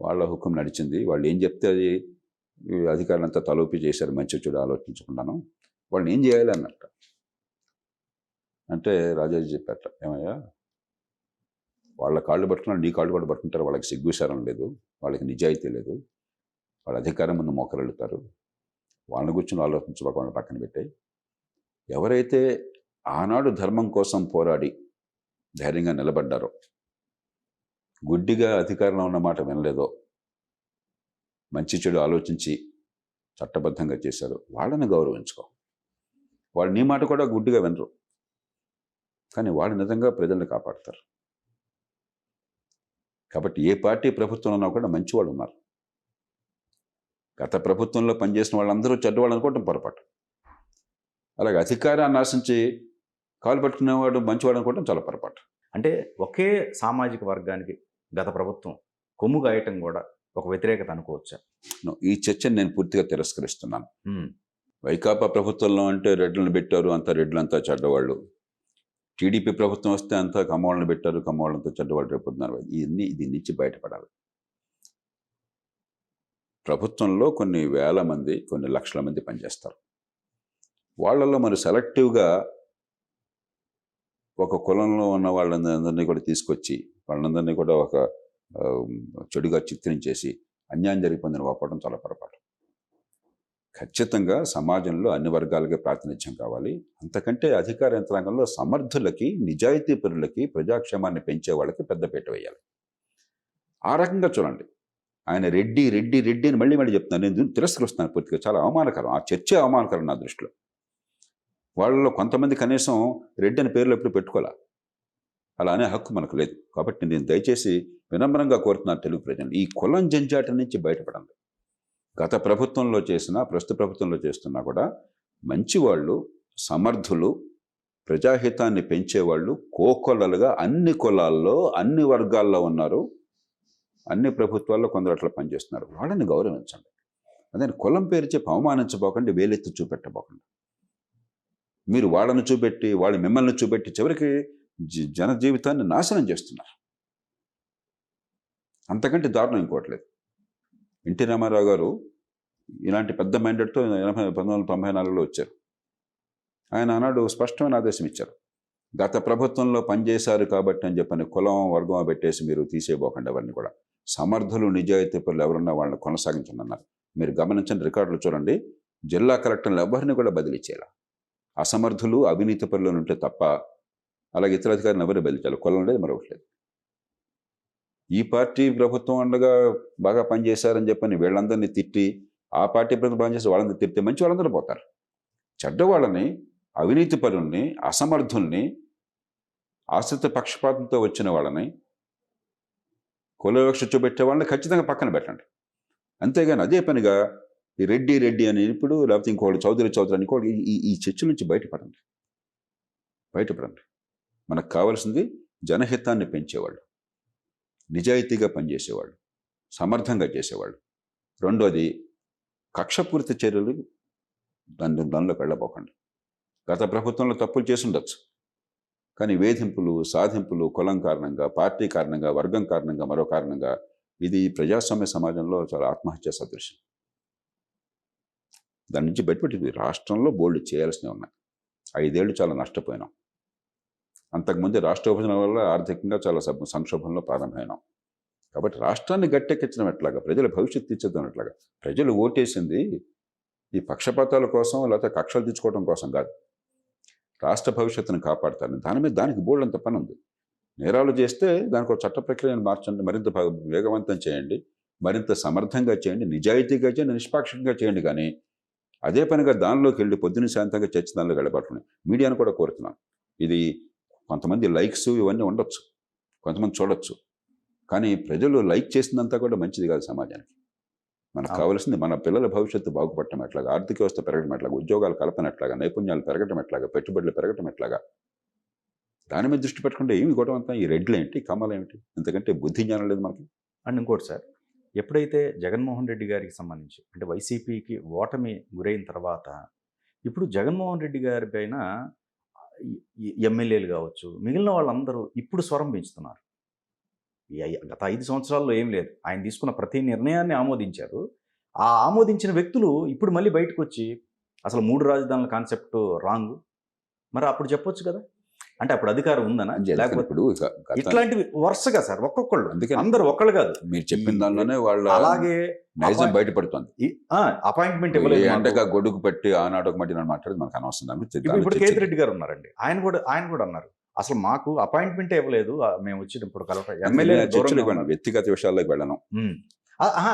వాళ్ళ హుకుం నడిచింది, వాళ్ళు ఏం చెప్తే అది అధికారులంతా తలూపి చేశారు, మంచి చెడు ఆలోచించకుండాను, వాళ్ళని ఏం చేయాలి అన్నట్ట. అంటే రాజాజీ చెప్పారట, ఏమయ్యా వాళ్ళ కాళ్ళు పట్టుకున్నారు, నీ కాళ్ళు కూడా పట్టుకుంటారు, వాళ్ళకి సిగ్గుశారం లేదు, వాళ్ళకి నిజాయితీ లేదు, వాళ్ళ అధికారం ముందు మోకరెళ్తారు, వాళ్ళని కూర్చొని ఆలోచించబోక వాళ్ళని పక్కన పెట్టాయి. ఎవరైతే ఆనాడు ధర్మం కోసం పోరాడి ధైర్యంగా నిలబడ్డారో, గుడ్డిగా అధికారంలో ఉన్న మాట వినలేదో, మంచి చెడు ఆలోచించి చట్టబద్ధంగా చేశారు, వాళ్ళని గౌరవించుకో. వాళ్ళు నీ మాట కూడా గుడ్డిగా వినరు, కానీ వాళ్ళు నిజంగా ప్రజల్ని కాపాడతారు. కాబట్టి ఏ పార్టీ ప్రభుత్వంలో ఉన్నా కూడా మంచి వాళ్ళు ఉన్నారు. గత ప్రభుత్వంలో పనిచేసిన వాళ్ళందరూ చెడ్డవాళ్ళు అనుకోవటం పొరపాటు. అలాగే అధికారాన్ని ఆశించి కాలు పట్టుకునేవాడు మంచివాడు అనుకోవటం చాలా పొరపాటు. అంటే ఒకే సామాజిక వర్గానికి గత ప్రభుత్వం కొమ్ము గాయటం కూడా ఒక వ్యతిరేకత అనుకోవచ్చా? ఈ చర్చను నేను పూర్తిగా తిరస్కరిస్తున్నాను. వైకాపా ప్రభుత్వంలో అంటే రెడ్లను పెట్టారు, అంతా రెడ్లంతా చెడ్డవాళ్ళు. టీడీపీ ప్రభుత్వం వస్తే అంతా కమ్మవాళ్ళని పెట్టారు, కమ్మవాళ్ళంతా చెడ్డవాళ్ళు రేపుతున్నారు. దీని నుంచి బయటపడాలి. ప్రభుత్వంలో కొన్ని వేల మంది, కొన్ని లక్షల మంది పనిచేస్తారు. వాళ్ళల్లో మరి సెలెక్టివ్గా ఒక కులంలో ఉన్న వాళ్ళందరినీ కూడా తీసుకొచ్చి వాళ్ళందరినీ కూడా ఒక చెడుగా చిత్రించేసి అన్యాయం జరిగిపోయిందని వాపోవడం చాలా పొరపాటు. ఖచ్చితంగా సమాజంలో అన్ని వర్గాలకి ప్రాతినిధ్యం కావాలి. అంతకంటే అధికార యంత్రాంగంలో సమర్థులకి, నిజాయితీ పరులకి, ప్రజాక్షేమాన్ని పెంచే వాళ్ళకి పెద్దపీట వేయాలి. ఆ రకంగా చూడండి. ఆయన రెడ్డి రెడ్డి రెడ్డి అని మళ్ళీ మళ్ళీ చెప్తున్నాను, నేను తిరస్కరిస్తున్నాను పూర్తిగా. చాలా అవమానకరం, ఆ చర్చే అవమానకరం నా దృష్టిలో. వాళ్ళలో కొంతమంది కనీసం రెడ్డి అని పేర్లు ఎప్పుడు పెట్టుకోలే, అలా అనే హక్కు మనకు లేదు. కాబట్టి నేను దయచేసి వినమ్రంగా కోరుతున్నాను తెలుగు ప్రజలు, ఈ కులం జంజాట నుంచి బయటపడండి. గత ప్రభుత్వంలో చేసినా, ప్రస్తుత ప్రభుత్వంలో చేస్తున్నా కూడా మంచివాళ్ళు, సమర్థులు, ప్రజాహితాన్ని పెంచేవాళ్ళు కోకొల్లలుగా అన్ని కులాల్లో, అన్ని వర్గాల్లో ఉన్నారు. అన్ని ప్రభుత్వాల్లో కొందరు అట్లా పనిచేస్తున్నారు. వాళ్ళని గౌరవించండి. అదే కులం పేరు చెప్పి అవమానించబోకండి, వేలెత్తి చూపెట్టబోకండి. మీరు వాళ్ళని చూపెట్టి, వాళ్ళు మిమ్మల్ని చూపెట్టి చివరికి జన జీవితాన్ని నాశనం చేస్తున్నారు. అంతకంటే దారుణం ఇంకోట్లేదు. ఎన్టీ రామారావు గారు ఇలాంటి పెద్ద మైండెడ్తో 1994లో వచ్చారు. ఆయన ఆనాడు స్పష్టమైన ఆదేశం ఇచ్చారు, గత ప్రభుత్వంలో పనిచేశారు కాబట్టి అని చెప్పని కులం వర్గం పెట్టేసి మీరు తీసేయబోకండి ఎవరిని కూడా. సమర్థులు, నిజాయితీ పరులు ఎవరున్నా వాళ్ళని కొనసాగించండి అన్నారు. మీరు గమనించండి, రికార్డులు చూడండి, జిల్లా కలెక్టర్లు ఎవరిని కూడా బదిలీ చేయాలి. అసమర్థులు, అవినీతి పరులు ఉంటే తప్ప, అలాగే ఇతర అధికారులను ఎవరు బదిలీ చేయాలి. కులం లేదు, మరొకట్లేదు. ఈ పార్టీ ప్రభుత్వం ఉండగా బాగా పనిచేశారని చెప్పని వీళ్ళందరినీ తిట్టి, ఆ పార్టీ ప్రభుత్వం పనిచేసి వాళ్ళందరూ తిడితే మంచి వాళ్ళందరూ పోతారు. చెడ్డవాళ్ళని, అవినీతి పరుల్ని, అసమర్థుల్ని, ఆశ్రిత పక్షపాతంతో వచ్చిన వాళ్ళని, కులవివక్ష చూపెట్టే వాళ్ళని ఖచ్చితంగా పక్కన పెట్టండి. అంతేగాని అదే పనిగా ఈ రెడ్డి రెడ్డి అని ఇప్పుడు, లేకపోతే ఇంకోటి చౌదరి చౌదరి అని ఇంకోటి, ఈ చర్చ నుంచి బయటపడండి. మనకు కావాల్సింది జనహితాన్ని పెంచేవాళ్ళు, నిజాయితీగా పనిచేసేవాళ్ళు, సమర్థంగా చేసేవాళ్ళు. రెండోది కక్షపూరిత చర్యలు, దానిలోకి వెళ్ళబోకండి. గత ప్రభుత్వంలో తప్పులు చేసి ఉండొచ్చు, కానీ వేధింపులు, సాధింపులు, కులం కారణంగా, పార్టీ కారణంగా, వర్గం కారణంగా, మరో కారణంగా, ఇది ప్రజాస్వామ్య సమాజంలో చాలా ఆత్మహత్య సదృశ్యం. దాని నుంచి బయటపెట్టి రాష్ట్రంలో బోల్డ్ చేయాల్సినవి ఉన్నాయి. 5 ఏళ్ళు చాలా నష్టపోయినాం. అంతకుముందు రాష్ట్ర విభజన వల్ల ఆర్థికంగా చాలా సంక్షోభంలో ప్రారంభమైనాం. కాబట్టి రాష్ట్రాన్ని గట్టెక్కించడం ఎట్లాగా, ప్రజల భవిష్యత్తు తీర్చేద్దాం ఎట్లాగా. ప్రజలు ఓటేసింది ఈ పక్షపాతాల కోసం, లేకపోతే కక్షలు తెచ్చుకోవడం కోసం కాదు, రాష్ట్ర భవిష్యత్తును కాపాడతారని. దానికి బోల్డ్ అంత పని ఉంది. నేరాలు చేస్తే దానికి ఒక చట్ట ప్రక్రియను మార్చండి, మరింత వేగవంతం చేయండి, మరింత సమర్థంగా చేయండి, నిజాయితీగా చేయండి, నిష్పాక్షికంగా చేయండి. కానీ అదే పనిగా దానిలోకి వెళ్ళి పొద్దున్న శాంతంగా చర్చ దానిలో గడపడుతున్నాయి. మీడియాను కూడా కోరుతున్నాను, ఇది కొంతమంది లైక్స్ ఇవన్నీ ఉండొచ్చు, కొంతమంది చూడొచ్చు, కానీ ప్రజలు లైక్ చేసిందంతా కూడా మంచిది కాదు సమాజానికి. మనకు కావాల్సింది మన పిల్లల భవిష్యత్తు బాగుపడటం ఎట్లాగా, ఆర్థిక వ్యవస్థ పెరగడం ఎట్లాగా, ఉద్యోగాలు కల్పన ఎట్లాగా, నైపుణ్యాలు పెరగటం ఎట్లాగా, పెట్టుబడులు పెరగటం ఎట్లాగా, దాని మీద దృష్టి పెట్టకుండా ఏమి గొడవ అంతా ఈ రెడ్లు ఏంటి కమలు ఏమిటి ఎందుకంటే బుద్ధి జ్ఞానం లేదు మనకి. అండ్ ఇంకోటి సార్, ఎప్పుడైతే జగన్మోహన్ రెడ్డి గారికి సంబంధించి అంటే వైసీపీకి ఓటమి గురైన తర్వాత ఇప్పుడు జగన్మోహన్ రెడ్డి గారి పైన ఎమ్మెల్యేలు కావచ్చు మిగిలిన వాళ్ళందరూ ఇప్పుడు స్వరం పెంచుతున్నారు. గత 5 సంవత్సరాల్లో ఏం లేదు, ఆయన తీసుకున్న ప్రతి నిర్ణయాన్ని ఆమోదించారు. ఆ ఆమోదించిన వ్యక్తులు ఇప్పుడు మళ్ళీ బయటకు వచ్చి అసలు 3 రాజధానుల కాన్సెప్ట్ రాంగ్, మరి అప్పుడు చెప్పొచ్చు కదా, అంటే అప్పుడు అధికారం ఉందనా లేకపోతే ఇప్పుడు ఇట్లాంటివి వరుసగా సార్ ఒక్కొక్కళ్ళు, అందుకే అందరు ఒక్కళ్ళు కాదు, మీరు చెప్పిన దానిలోనే వాళ్ళ అలాగే నైజం బయటపడుతుంది. అపాయింట్మెంట్ ఇవ్వలేదు అంటగా గొడుగు పెట్టి ఆనాడు ఒక మట్టి మాట్లాడేది మనకు అనవసరం. ఇప్పుడు కేతిరెడ్డి గారు ఉన్నారండి, ఆయన కూడా అన్నారు అసలు మాకు అపాయింట్మెంట్ ఇవ్వలేదు, మేము వచ్చినప్పుడు ఎమ్మెల్యే వ్యక్తిగత విషయాల్లోకి వెళ్ళను.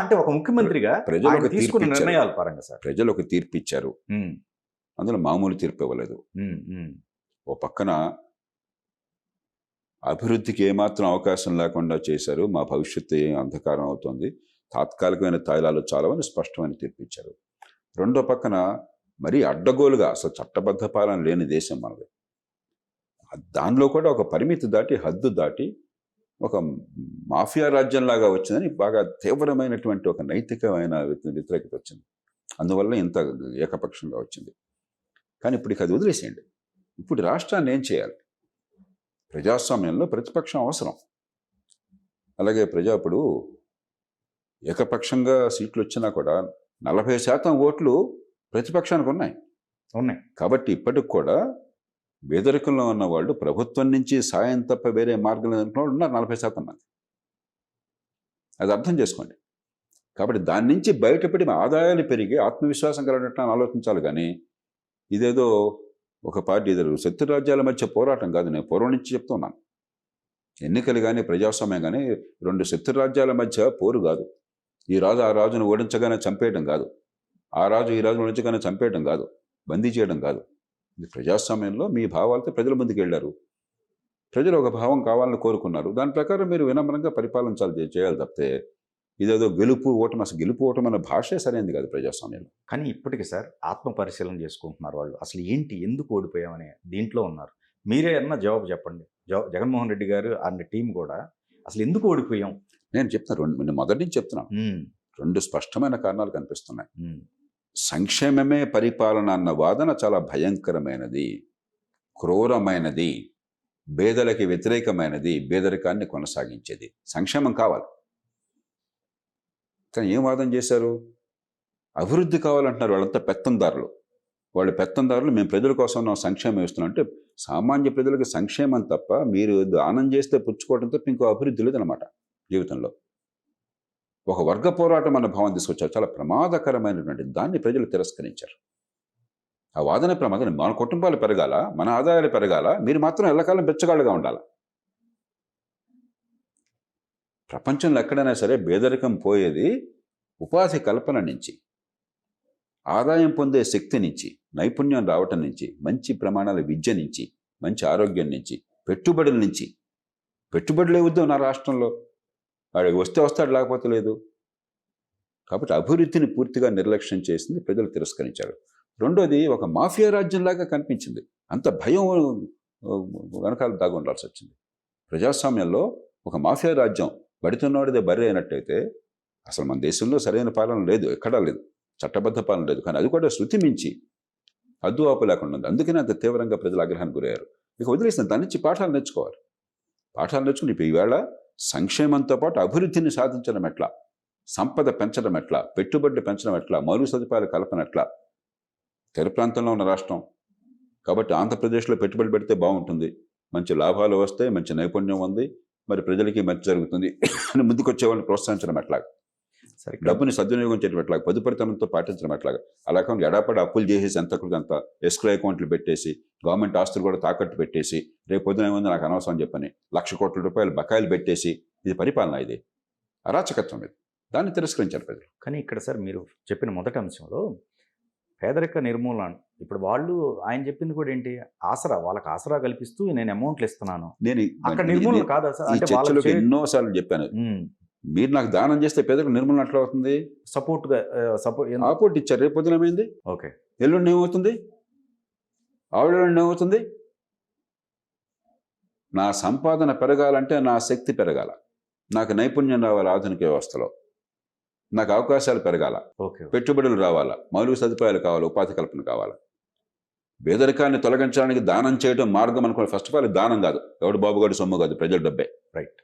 అంటే ఒక ముఖ్యమంత్రిగా ప్రజలకు తీసుకున్న నిర్ణయాల పరంగా సార్ ప్రజలు ఒక తీర్పు ఇచ్చారు, అందులో మామూలు తీర్పు ఇవ్వలేదు. ఓ పక్కన అభివృద్ధికి ఏమాత్రం అవకాశం లేకుండా చేశారు, మా భవిష్యత్తు అంధకారం అవుతుంది, తాత్కాలికమైన తాయిలాలు చాలవని స్పష్టమైన తీర్పు ఇచ్చారు. రెండో పక్కన మరీ అడ్డగోలుగా అసలు చట్టబద్ధ పాలన లేని దేశం మనది, దానిలో కూడా ఒక పరిమితి దాటి హద్దు దాటి ఒక మాఫియా రాజ్యంలాగా వచ్చిందని బాగా తీవ్రమైనటువంటి ఒక నైతికమైన వ్యతిరేకత వచ్చింది. అందువల్ల ఇంత ఏకపక్షంగా వచ్చింది. కానీ ఇప్పుడు అది వదిలేసేయండి. ఇప్పుడు రాష్ట్రాన్ని ఏం చేయాలి? ప్రజాస్వామ్యంలో ప్రతిపక్షం అవసరం. అలాగే ఇప్పుడు ఏకపక్షంగా సీట్లు వచ్చినా కూడా 40% ఓట్లు ప్రతిపక్షానికి ఉన్నాయి. కాబట్టి ఇప్పటికి కూడా పేదరికంలో ఉన్న వాళ్ళు ప్రభుత్వం నుంచి సాయం తప్ప వేరే మార్గం లేదనుకున్న ఉన్నారు 40% మంది. అది అర్థం చేసుకోండి. కాబట్టి దాని నుంచి బయటపడి ఆదాయాలు పెరిగి ఆత్మవిశ్వాసం కలిగినట్టు ఆలోచించాలి. కానీ ఇదేదో ఒక పార్టీ ఇద్దరు శత్రు రాజ్యాల మధ్య పోరాటం కాదు. నేను పూర్వం నుంచి చెప్తున్నాను, ఎన్నికలు కానీ ప్రజాస్వామ్యం కానీ 2 శత్రు రాజ్యాల మధ్య పోరు కాదు. ఈ రాజు ఆ రాజును ఓడించగానే చంపేయడం కాదు, ఆ రాజు ఈ రాజును ఓడించగానే చంపేయడం కాదు, బందీ చేయడం కాదు. ఇది ప్రజాస్వామ్యంలో మీ భావాలతో ప్రజల ముందుకు వెళ్ళారు, ప్రజలు ఒక భావం కావాలని కోరుకున్నారు, దాని ప్రకారం మీరు వినమ్రంగా పరిపాలించాలి, చేయాలి తప్పితే ఇదేదో గెలుపు ఓటమి, అసలు గెలుపు ఓటమి అన్న భాషే సరైనది కాదు ప్రజాస్వామ్యంలో. కానీ ఇప్పటికీ సార్ ఆత్మ పరిశీలన చేసుకుంటున్నారు వాళ్ళు, అసలు ఏంటి ఎందుకు ఓడిపోయామనే దీంట్లో ఉన్నారు. మీరే అన్న జవాబు చెప్పండి. జగన్మోహన్ రెడ్డి గారు అన్న టీం కూడా అసలు ఎందుకు ఓడిపోయాం? నేను చెప్తాను, నేను మొదటి నుంచి చెప్తున్నాను. 2 స్పష్టమైన కారణాలు కనిపిస్తున్నాయి. సంక్షేమమే పరిపాలన అన్న వాదన చాలా భయంకరమైనది, క్రూరమైనది, పేదలకి వ్యతిరేకమైనది, పేదరికాన్ని కొనసాగించేది. సంక్షేమం కావాలి, కానీ ఏం వాదన చేశారు? అభివృద్ధి కావాలంటున్నారు. వాళ్ళంతా పెత్తందారులు, మేము ప్రజల కోసం సంక్షేమం ఇస్తున్నాం అంటే సామాన్య ప్రజలకు సంక్షేమం తప్ప మీరు దానం చేస్తే పుచ్చుకోవడం తప్ప ఇంకో అభివృద్ధి లేదనమాట జీవితంలో. ఒక వర్గ పోరాటం అన్న భావం తీసుకొచ్చారు, చాలా ప్రమాదకరమైనటువంటి దాన్ని ప్రజలు తిరస్కరించారు. ఆ వాదన ప్రమాదం. మన కుటుంబాలు పెరగాల, మన ఆదాయాలు పెరగాల, మీరు మాత్రం ఎల్లకాలం బెచ్చగాళ్ళుగా ఉండాలి. ప్రపంచంలో ఎక్కడైనా సరే పేదరికం పోయేది ఉపాధి కల్పన నుంచి, ఆదాయం పొందే శక్తి నుంచి, నైపుణ్యం రావటం నుంచి, మంచి ప్రమాణాల విద్య నుంచి, మంచి ఆరోగ్యం నుంచి, పెట్టుబడుల నుంచి. పెట్టుబడులు ఇవ్వద్దు నా రాష్ట్రంలో, వాడికి వస్తే వస్తాడు, లేకపోతే లేదు. కాబట్టి అభివృద్ధిని పూర్తిగా నిర్లక్ష్యం చేసింది, ప్రజలు తిరస్కరించారు. రెండోది ఒక మాఫియా రాజ్యంలాగా కనిపించింది, అంత భయం వెనకాల దాగి ఉండాల్సి వచ్చింది. ప్రజాస్వామ్యంలో ఒక మాఫియా రాజ్యం బడితున్నవాడిదే బర్రె అయినట్టయితే అసలు మన దేశంలో సరైన పాలన లేదు, ఎక్కడా లేదు, చట్టబద్ధ పాలన లేదు. కానీ అది కూడా శృతి మించి హద్దు ఆపు లేకుండా ఉంది. అందుకనే అంత తీవ్రంగా ప్రజలు ఆగ్రహానికి గురయ్యారు. ఇక వదిలేసిన దాని నుంచి పాఠాలు నేర్చుకోవాలి. పాఠాలు నేర్చుకుని ఇప్పుడు ఈవేళ సంక్షేమంతో పాటు అభివృద్ధిని సాధించడం ఎట్లా, సంపద పెంచడం ఎట్లా, పెట్టుబడులు పెంచడం ఎట్లా, మౌలిక సదుపాయాల కల్పన ఎట్లా. తీర ప్రాంతంలో ఉన్న రాష్ట్రం కాబట్టి ఆంధ్రప్రదేశ్లో పెట్టుబడి పెడితే బాగుంటుంది, మంచి లాభాలు వస్తాయి, మంచి నైపుణ్యం ఉంది, మరి ప్రజలకి మంచి జరుగుతుంది అని ముందుకొచ్చే వాళ్ళని ప్రోత్సహించడం ఎట్లాగా, డబ్బుని సద్వినియోగం చేయడం ఎట్లాగా, పొదుపరితనంతో పాటించడం ఎట్లాగా. అలా కాకుండా ఎడాపడి అప్పులు చేసేసి అంత ఎస్క్రో అకౌంట్లు పెట్టేసి గవర్నమెంట్ ఆస్తులు కూడా తాకట్టు పెట్టేసి రేపు పొద్దున ఏముంది నాకు అనవసరం అని చెప్పని ₹1,00,000 కోట్ల బకాయిలు పెట్టేసి ఇది పరిపాలన, ఇది అరాచకత్వం, ఇది. దాన్ని తిరస్కరించారు ప్రజలు. కానీ ఇక్కడ సార్ మీరు చెప్పిన మొదటి అంశంలో పేదరిక నిర్మూలన, ఇప్పుడు వాళ్ళు ఆయన చెప్పింది కూడా ఏంటి, ఆసరా, వాళ్ళకి ఆసరా కల్పిస్తూ నేను అమౌంట్లు ఇస్తున్నాను, నేను అక్కడ నిర్మూలన కాదా సార్? అంటే వాళ్ళకి ఎన్నోసార్లు చెప్పాను, మీరు నాకు దానం చేస్తే పేదలకు నిర్మూలన ఎట్లా అవుతుంది? సపోర్ట్ ఇచ్చారు, రేపు పొద్దున ఏమైంది? ఓకే, ఎల్లుండి ఏమవుతుంది? ఆవిడ ఏమవుతుంది? నా సంపాదన పెరగాలంటే నా శక్తి పెరగాల, నాకు నైపుణ్యం రావాలి ఆధునిక వ్యవస్థలో, నాకు అవకాశాలు పెరగాల, ఓకే. పెట్టుబడులు రావాలా, మౌలిక సదుపాయాలు కావాలి, ఉపాధి కల్పన కావాలి. పేదరికాన్ని తొలగించడానికి దానం చేయడం మార్గం అనుకోండి. ఫస్ట్ ఆఫ్ ఆల్ దానం కాదు, ఎవడు బాబుగాడి సొమ్ము కాదు, ప్రజల డబ్బే. రైట్.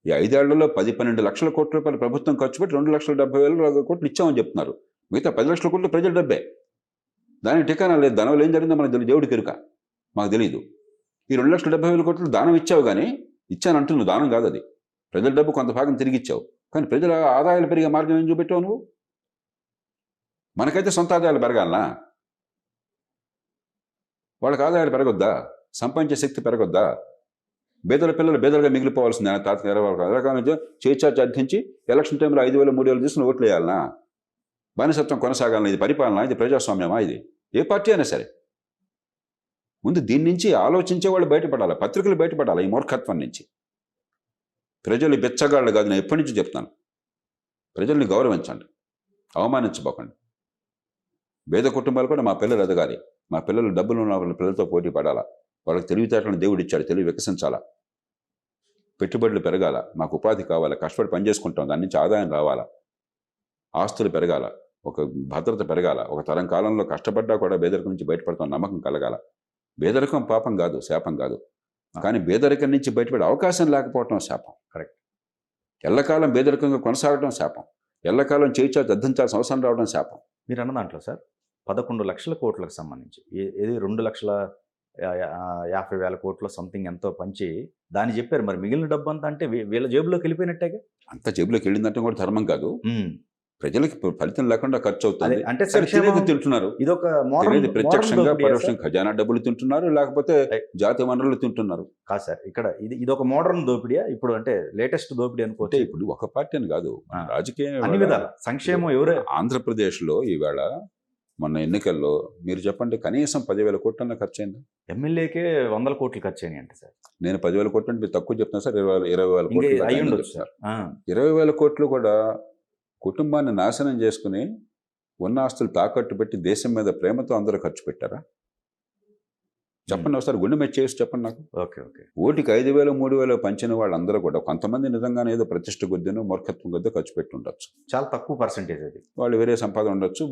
ఈ 5 ఏళ్లలో 10-12 లక్షల కోట్ల రూపాయలు ప్రభుత్వం ఖర్చు పెట్టి 2,70,000 కోట్లు ఇచ్చామని చెప్తున్నారు. మిగతా 10 లక్షల కోట్లు ప్రజల డబ్బే. దానికి ఠికానా లేదు. దానివల్ల ఏం జరిగిందో మనకు తెలియదు, దేవుడికి ఎరుక, మాకు తెలియదు. ఈ 2,70,000 కోట్లు దానం ఇచ్చావు, కానీ ఇచ్చాను అంటున్నావు, దానం కాదు అది. ప్రజల డబ్బు కొంత భాగం తిరిగి ఇచ్చావు, కానీ ప్రజల ఆదాయాలు పెరిగే మార్గం ఏం చూపెట్టావు నువ్వు? మనకైతే సొంత ఆదాయాలు పెరగాలనా? వాళ్ళకి ఆదాయాలు పెరగొద్దా? సంపాదించే శక్తి పెరగొద్దా? బేదల పిల్లలు బేదలుగా మిగిలిపోవాల్సింది. ఆయన తాత ఎరకాలం చేచాచి అర్థించి ఎలక్షన్ టైంలో 5,000 3,000 తీసుకుని ఓట్లు వేయాలనా? బానిసత్వం కొనసాగాలనా? ఇది పరిపాలన? ఇది ప్రజాస్వామ్యమా? ఇది ఏ పార్టీ అయినా సరే ముందు దీని నుంచి ఆలోచించే వాళ్ళు బయటపడాలి, పత్రికలు బయటపడాలి ఈ మూర్ఖత్వం నుంచి. ప్రజలు బెచ్చగాళ్ళు కాదు, నేను ఎప్పటి నుంచి చెప్తాను. ప్రజల్ని గౌరవించండి, అవమానించబోకండి. పేద కుటుంబాలు కూడా మా పిల్లలు ఎదగాలి, మా పిల్లలు డబ్బులు ఉన్న వాళ్ళ పిల్లలతో పోటీ పడాలా, వాళ్ళకి తెలివితేటలను దేవుడు ఇచ్చాడు, తెలివి వికసించాలా, పెట్టుబడులు పెరగాల, మాకు ఉపాధి కావాలా, కష్టపడి పనిచేసుకుంటాం, దాని నుంచి ఆదాయం రావాలా, ఆస్తులు పెరగాల, ఒక భద్రత పెరగాల, ఒక తరం కాలంలో కష్టపడ్డా కూడా పేదరికం నుంచి బయటపడతాం నమ్మకం కలగాల. పేదరికం పాపం కాదు, శాపం కాదు, కానీ పేదరికం నుంచి బయటపడే అవకాశం లేకపోవటం శాపం. కరెక్ట్. ఎల్లకాలం పేదరికంగా కొనసాగడం శాపం, ఎల్లకాలం చేయించాల్సి అర్థించాల్సిన అవసరం రావడం శాపం. మీరు అన్న దాంట్లో సార్ 11 లక్షల కోట్లకు సంబంధించి ఏది 2,50,000 కోట్లు సంథింగ్ ఎంతో పంచి దాన్ని చెప్పారు. మరి మిగిలిన డబ్బు అంతా అంటే వీళ్ళ జేబులోకి వెళ్ళిపోయినట్టేగా. అంత జేబులోకి వెళ్ళిందంటే కూడా ధర్మం కాదు. ప్రజలకి ఫలితం లేకుండా ఖర్చు అవుతుంది. అంటే తింటున్నారు, ఇదొక ప్రత్యక్షంగా పరోక్షంగా ఖజానా డబ్బులు తింటున్నారు, లేకపోతే జాతీయ వనరులు తింటున్నారు. కాదు సార్, ఇక్కడ ఇదొక మోడర్న్ దోపిడియా ఇప్పుడు, అంటే లేటెస్ట్ దోపిడీ అనుకోవచ్చు. ఇప్పుడు ఒక పార్టీ అని కాదు, రాజకీయం అన్ని విధాల సంక్షేమం. ఎవరే ఆంధ్రప్రదేశ్లో ఈవేళ మొన్న ఎన్నికల్లో మీరు చెప్పండి, కనీసం 10,000 కోట్లన్నా ఖర్చు అయింది. ఎమ్మెల్యేకే 100 కోట్లు ఖర్చు అయినాయి అంటే సార్. నేను 10,000 కోట్లు అంటే మీరు తక్కువ చెప్తున్నా సార్. 20,000 కోట్లు అయ్యుండొచ్చు సార్. 20,000 కోట్లు కూడా కుటుంబాన్ని నాశనం చేసుకుని ఉన్న ఆస్తులు తాకట్టు పెట్టి దేశం మీద ప్రేమతో అందరూ ఖర్చు పెట్టారా? చెప్పండి ఒకసారి, గుండె మీద చేసి చెప్పండి నాకు. ఓకే. ఓటికి 5,000 3,000 పంచిన వాళ్ళందరూ కూడా కొంతమంది నిజంగానే ఏదో ప్రతిష్ట కొద్దినో మూర్ఖత్వం కొద్దో ఖర్చు పెట్టి ఉండొచ్చు. చాలా తక్కువ పర్సెంటేజ్ అది. వాళ్ళు వేరే సంపాదన ఉండొచ్చు,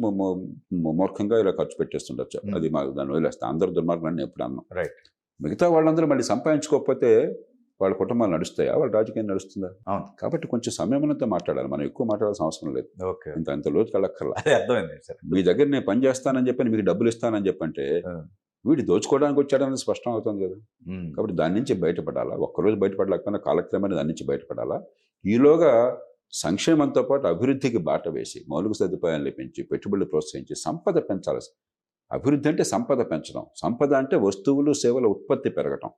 మూర్ఖంగా ఇలా ఖర్చు పెట్టేస్తుండొచ్చు. అది మాకు దాన్ని వదిలేస్తాం. అందరూ దుర్మార్గాన్ని ఎప్పుడు అన్నాం. రైట్. మిగతా వాళ్ళందరూ మళ్ళీ సంపాదించుకోకపోతే వాళ్ళ కుటుంబాలు నడుస్తాయా? వాళ్ళ రాజకీయం నడుస్తుందా? అవును. కాబట్టి కొంచెం సమయంతో మాట్లాడాలి. మనం ఎక్కువ మాట్లాడాల్సిన అవసరం లేదు. ఓకే. ఇంత లోతుకి వెళ్ళక్కర్లా. అర్థమైంది సార్. మీ దగ్గర నేను పని చేస్తానని చెప్పి మీకు డబ్బులు ఇస్తానని చెప్పంటే వీడు దోచుకోవడానికి వచ్చాడని స్పష్టం అవుతుంది కదా. కాబట్టి దాని నుంచి బయటపడాలా. ఒక్కరోజు బయటపడలేకపోయినా కాలక్రమేణా దాని నుంచి బయటపడాలా. ఈలోగా సంక్షేమంతో పాటు అభివృద్ధికి బాట వేసి మౌలిక సదుపాయాలను పెంచి పెట్టుబడులు ప్రోత్సహించి సంపద పెంచాలి. అభివృద్ధి అంటే సంపద పెంచడం, సంపద అంటే వస్తువులు సేవల ఉత్పత్తి పెరగటం.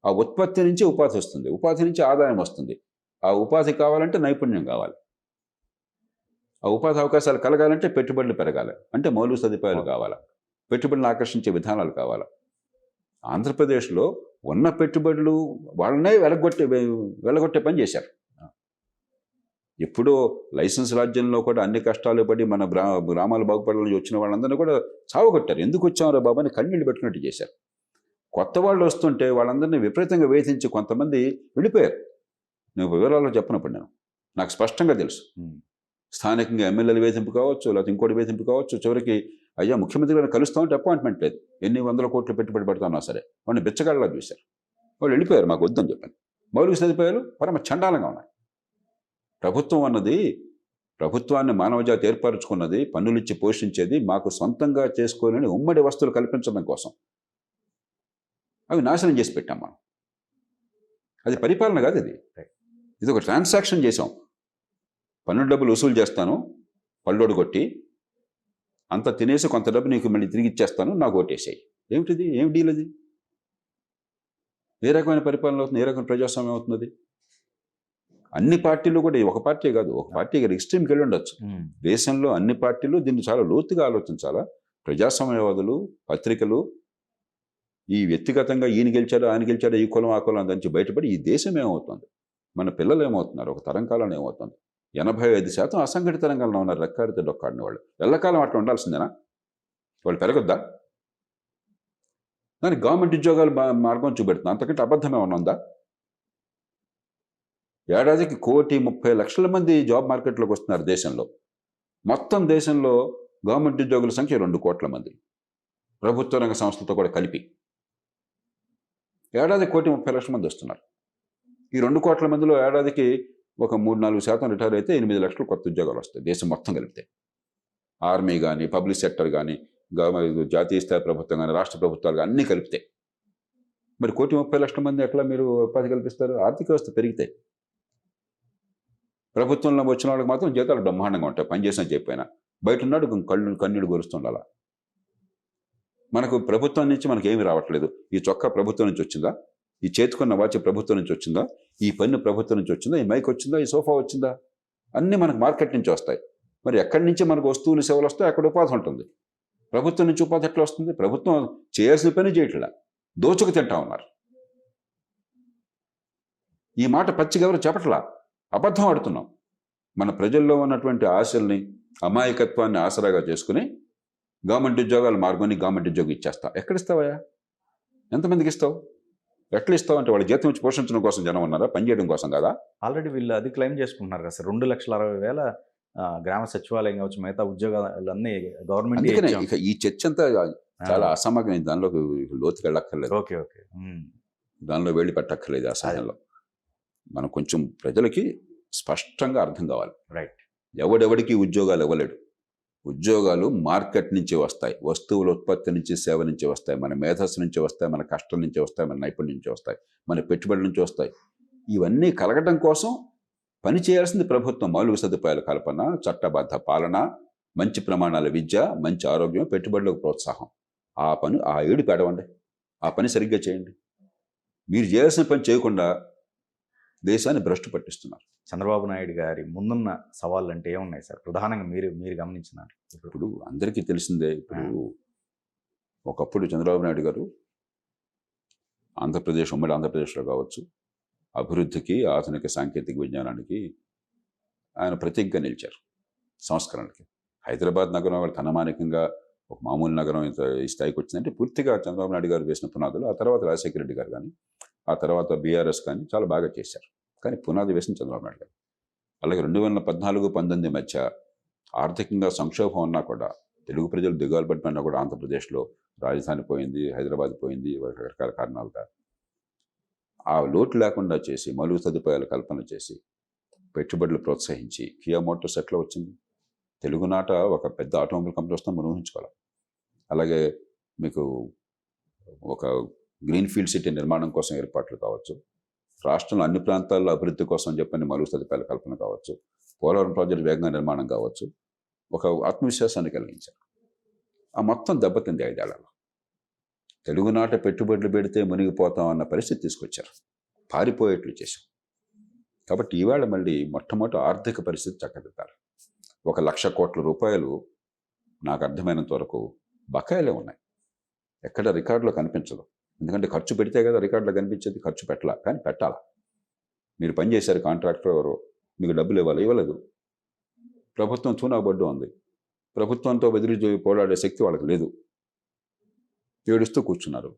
ఆ ఉత్పత్తి నుంచి ఉపాధి వస్తుంది, ఉపాధి నుంచి ఆదాయం వస్తుంది. ఆ ఉపాధి కావాలంటే నైపుణ్యం కావాలి, ఆ ఉపాధి అవకాశాలు కలగాలంటే పెట్టుబడులు పెరగాలి, అంటే మౌలిక సదుపాయాలు కావాలి, పెట్టుబడులను ఆకర్షించే విధానాలు కావాలి. ఆంధ్రప్రదేశ్లో ఉన్న పెట్టుబడులు వాళ్ళనే వెళ్ళగొట్టే పని చేశారు. ఎప్పుడో లైసెన్స్ రాజ్యంలో కూడా అన్ని కష్టాలు పడి మన గ్రామాలు బాగుపడాలని వచ్చిన వాళ్ళందరినీ కూడా చావగొట్టారు. ఎందుకు వచ్చామరా బాబా అని కన్నీళ్ళు పెట్టుకున్నట్టు చేశారు. కొత్త వాళ్ళు వస్తుంటే వాళ్ళందరినీ విపరీతంగా వేధించి కొంతమంది వెళ్ళిపోయారు. నేను వివరాల్లో చెప్పినప్పుడు నాకు స్పష్టంగా తెలుసు. స్థానికంగా ఎమ్మెల్యేలు వేధింపు కావచ్చు, లేకపోతే ఇంకోటి వేధింపు కావచ్చు. చివరికి అయ్యా ముఖ్యమంత్రి గారిని కలుస్తామంటే అపాయింట్మెంట్ లేదు, ఎన్ని 100 కోట్లు పెట్టుబడి పెడతానా సరే వాడిని బిచ్చగాళ్ళలా చూశారు. వాళ్ళు వెళ్ళిపోయారు, మాకు వద్దని చెప్పాను. మౌలిక సదుపాయాలు పరమ చండాలంగా ఉన్నాయి. ప్రభుత్వం అన్నది, ప్రభుత్వాన్ని మానవజాతి ఏర్పరచుకున్నది, పన్నులిచ్చి పోషించేది మాకు సొంతంగా చేసుకోలేని ఉమ్మడి వస్తువులు కల్పించడం కోసం. అవి నాశనం చేసి పెట్టాం మనం. అది పరిపాలన కాదు, ఇది ఒక ట్రాన్సాక్షన్ చేసాం. పన్ను డబ్బులు వసూలు చేస్తాను, పళ్ళోడు కొట్టి అంత తినేసి కొంత డబ్బు నీకు మళ్ళీ తిరిగి ఇచ్చేస్తాను, నాకు ఓటేసాయి. ఏమిటిది? ఏం డీల్ అది? ఏ రకమైన పరిపాలన అవుతుంది? ఏ రకమైన ప్రజాస్వామ్యం అవుతుంది? అన్ని పార్టీలు కూడా, ఒక పార్టీ కాదు, ఒక పార్టీ ఎక్స్ట్రీమ్కి వెళ్ళి ఉండొచ్చు. దేశంలో అన్ని పార్టీలు దీన్ని చాలా లోతుగా ఆలోచించాలా. ప్రజాస్వామ్యవాదులు, పత్రికలు ఈ వ్యక్తిగతంగా ఈయన గెలిచాడు ఆయన గెలిచాడు ఈ కులం ఆ కులం దాని నుంచి బయటపడి ఈ దేశం ఏమవుతుంది, మన పిల్లలు ఏమవుతున్నారు, ఒక తరం కాలంలో ఏమవుతుంది? 85% అసంఘటిత రంగంలో ఉన్నారు, రెక్కాడితే డొక్కాడిన వాళ్ళు. ఎల్లకాలం అట్లా ఉండాల్సిందేనా? వాళ్ళు పెరగొద్దా? దానికి గవర్నమెంట్ ఉద్యోగాలు మార్గం చూపెడుతుంది. అంతకంటే అబద్ధం ఏమైనా ఉందా? ఏడాదికి 1,30,00,000 మంది జాబ్ మార్కెట్లోకి వస్తున్నారు దేశంలో. మొత్తం దేశంలో గవర్నమెంట్ ఉద్యోగుల సంఖ్య 2 కోట్ల మంది, ప్రభుత్వ రంగ సంస్థలతో కూడా కలిపి ఏడాది 1,30,00,000 మంది వస్తున్నారు. ఈ 2 కోట్ల మందిలో ఏడాదికి ఒక 3-4% రిటైర్ అయితే 8 లక్షలు కొత్త ఉద్యోగాలు వస్తాయి దేశం మొత్తం కలిపితే. ఆర్మీ కానీ, పబ్లిక్ సెక్టర్ కానీ, జాతీయ స్థాయి ప్రభుత్వం కానీ, రాష్ట్ర ప్రభుత్వాలు కానీ అన్నీ కలిపితే మరి 1,30,00,000 మంది ఎట్లా మీరు ఉపాధి కల్పిస్తారు? ఆర్థిక వ్యవస్థ పెరిగితే. ప్రభుత్వంలో వచ్చిన వాళ్ళకి మాత్రం జీతాలు బ్రహ్మాండంగా ఉంటాయి, పనిచేసినా చెప్పైనా. బయట ఉన్నాడు కన్నీడు గొరుస్తుండాలా. మనకు ప్రభుత్వం నుంచి మనకి ఏమి రావట్లేదు. ఈ చొక్కా ప్రభుత్వం నుంచి వచ్చిందా? ఈ చేతుకున్న వాచ్ ప్రభుత్వం నుంచి వచ్చిందా? ఈ పన్ను ప్రభుత్వం నుంచి వచ్చిందా? ఈ మైక్ వచ్చిందా? ఈ సోఫా వచ్చిందా? అన్నీ మనకు మార్కెట్ నుంచి వస్తాయి. మరి ఎక్కడి నుంచి మనకు వస్తువులు సేవలు వస్తాయి, అక్కడ ఉపాధి ఉంటుంది. ప్రభుత్వం నుంచి ఉపాధి ఎట్లా వస్తుంది? ప్రభుత్వం చేయాల్సిన పని చేయట్లా, దోచుకు తింటా ఉన్నారు. ఈ మాట పచ్చిగా ఎవరు చెప్పట్లా, అబద్ధం ఆడుతున్నాం. మన ప్రజల్లో ఉన్నటువంటి ఆశల్ని, అమాయకత్వాన్ని ఆసరాగా చేసుకుని గవర్నమెంట్ ఉద్యోగాలు మార్గొని గవర్నమెంట్ ఉద్యోగం ఇచ్చేస్తా. ఎక్కడిస్తావయ్యా? ఎంతమందికి ఇస్తావు? ఎట్లా ఇస్తావు అంటే వాళ్ళ జీతం వచ్చి పోషించడం కోసం జనం ఉన్నారా, పనిచేయడం కోసం కదా? ఆల్రెడీ వీళ్ళు అది క్లెయిమ్ చేసుకుంటున్నారు కదా సార్, 2,60,000 గ్రామ సచివాలయం కావచ్చు, మిగతా ఉద్యోగాలన్నీ గవర్నమెంట్. అందుకనే ఇక ఈ చర్చ అంతా చాలా అసమగ్రం. దానిలోకి లోతుకి వెళ్ళక్కర్లేదు, ఓకే ఓకే, దానిలో వెళ్ళి పెట్టక్కర్లేదు. ఆ సమయంలో మనం కొంచెం ప్రజలకి స్పష్టంగా అర్థం కావాలి. రైట్. ఎవడెవడికి ఉద్యోగాలు ఇవ్వలేడు. ఉద్యోగాలు మార్కెట్ నుంచి వస్తాయి, వస్తువుల ఉత్పత్తి నుంచి, సేవ నుంచి వస్తాయి, మన మేధస్సు నుంచి వస్తాయి, మన కష్టం నుంచి వస్తాయి, మన నైపుణ్యం నుంచి వస్తాయి, మన పెట్టుబడుల నుంచి వస్తాయి. ఇవన్నీ కలగడం కోసం పని చేయాల్సింది ప్రభుత్వం. మౌలిక సదుపాయాల కల్పన, చట్టబద్ధ పాలన, మంచి ప్రమాణాల విద్య, మంచి ఆరోగ్యం, పెట్టుబడులకు ప్రోత్సాహం. ఆ ఏడు పెడవండి, ఆ పని సరిగ్గా చేయండి. మీరు చేయాల్సిన పని చేయకుండా దేశాన్ని భ్రష్టు పట్టిస్తున్నారు. చంద్రబాబు నాయుడు గారి ముందున్న సవాళ్ళు అంటే ఏమున్నాయి సార్, ప్రధానంగా మీరు గమనించినారు? ఇప్పుడు అందరికీ తెలిసిందే. ఇప్పుడు ఒకప్పుడు చంద్రబాబు నాయుడు గారు ఆంధ్రప్రదేశ్, ఉమ్మడి ఆంధ్రప్రదేశ్లో కావచ్చు, అభివృద్ధికి, ఆధునిక సాంకేతిక విజ్ఞానానికి ఆయన ప్రతీకగా నిలిచారు, సంస్కరణకి. హైదరాబాద్ నగరం వాళ్ళు తనమానికంగా ఒక మామూలు నగరం ఈ స్థాయికి వచ్చిందంటే పూర్తిగా చంద్రబాబు నాయుడు గారు వేసిన పునాదులు. ఆ తర్వాత రాజశేఖర రెడ్డి గారు కానీ, ఆ తర్వాత బీఆర్ఎస్ కానీ చాలా బాగా చేశారు. కానీ పునాది వేసిన చంద్రబాబు నాయుడు గారు. అలాగే 2014-19 మధ్య ఆర్థికంగా సంక్షోభం ఉన్నా కూడా, తెలుగు ప్రజలు దిగాలు పడిపోయినా కూడా ఆంధ్రప్రదేశ్లో రాజధాని పోయింది, హైదరాబాద్ పోయింది, రకరకాల కారణాలుగా. ఆ లోటు లేకుండా చేసి, మౌలిక సదుపాయాల కల్పన చేసి, పెట్టుబడులు ప్రోత్సహించి కియా మోటార్స్ ఎట్లా వచ్చింది? తెలుగునాట ఒక పెద్ద ఆటోమొబైల్ కంపెనీ వస్తాం మనం ఊహించుకోవాలి. అలాగే మీకు ఒక గ్రీన్ఫీల్డ్ సిటీ నిర్మాణం కోసం ఏర్పాట్లు కావచ్చు, రాష్ట్రంలో అన్ని ప్రాంతాల్లో అభివృద్ధి కోసం చెప్పని మౌలిక సదుపాయాల కల్పన కావచ్చు, పోలవరం ప్రాజెక్టు వేగంగా నిర్మాణం కావచ్చు, ఒక ఆత్మవిశ్వాసాన్ని కలిగించారు. ఆ మొత్తం దెబ్బతింది 5 ఏళ్లలో. తెలుగునాట పెట్టుబడులు పెడితే మునిగిపోతాం అన్న పరిస్థితి తీసుకొచ్చారు, పారిపోయేట్లు చేశాం. కాబట్టి ఈవేళ మళ్ళీ మొట్టమొదటి ఆర్థిక పరిస్థితి చక్కదిద్దాలి. 1,00,000 కోట్ల రూపాయలు నాకు అర్థమైనంత వరకు బకాయిలే ఉన్నాయి. ఎక్కడ రికార్డులో కనిపించదు. ఎందుకంటే ఖర్చు పెడితే కదా రికార్డులో కనిపించేది. ఖర్చు పెట్టాలా, కానీ పెట్టాలా. మీరు పనిచేశారు, కాంట్రాక్టర్ ఎవరు, మీకు డబ్బులు ఇవ్వలేదు. ప్రభుత్వం తూనాబడ్డు ఉంది. ప్రభుత్వంతో బదిలీ పోరాడే శక్తి వాళ్ళకి లేదు. ఏడుస్తూ కూర్చున్నారు.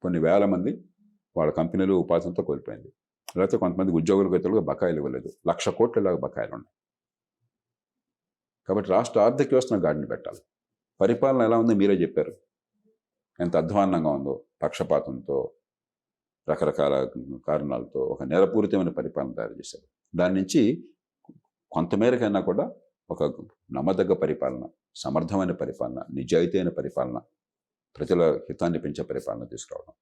కొన్ని వేల మంది వాళ్ళ కంపెనీలు ఉపాధితో కోల్పోయింది. లేకపోతే కొంతమంది ఉద్యోగులకు ఇతరులకు బకాయిలు ఇవ్వలేదు. 1,00,000 కోట్ల బకాయిలు ఉన్నాయి. కాబట్టి రాష్ట్ర ఆర్థిక వ్యవస్థను గాడిని పెట్టాలి. పరిపాలన ఎలా ఉందో మీరే చెప్పారు, ఎంత అధ్వాన్నంగా ఉందో. పక్షపాతంతో, రకరకాల కారణాలతో ఒక నేరపూరితమైన పరిపాలన తయారు చేశారు. దాని నుంచి కొంతమేరకైనా కూడా ఒక నమ్మదగ్గ పరిపాలన, సమర్థమైన పరిపాలన, నిజాయితీ అయిన పరిపాలన, ప్రజల హితాన్ని పెంచే పరిపాలన తీసుకురావడం.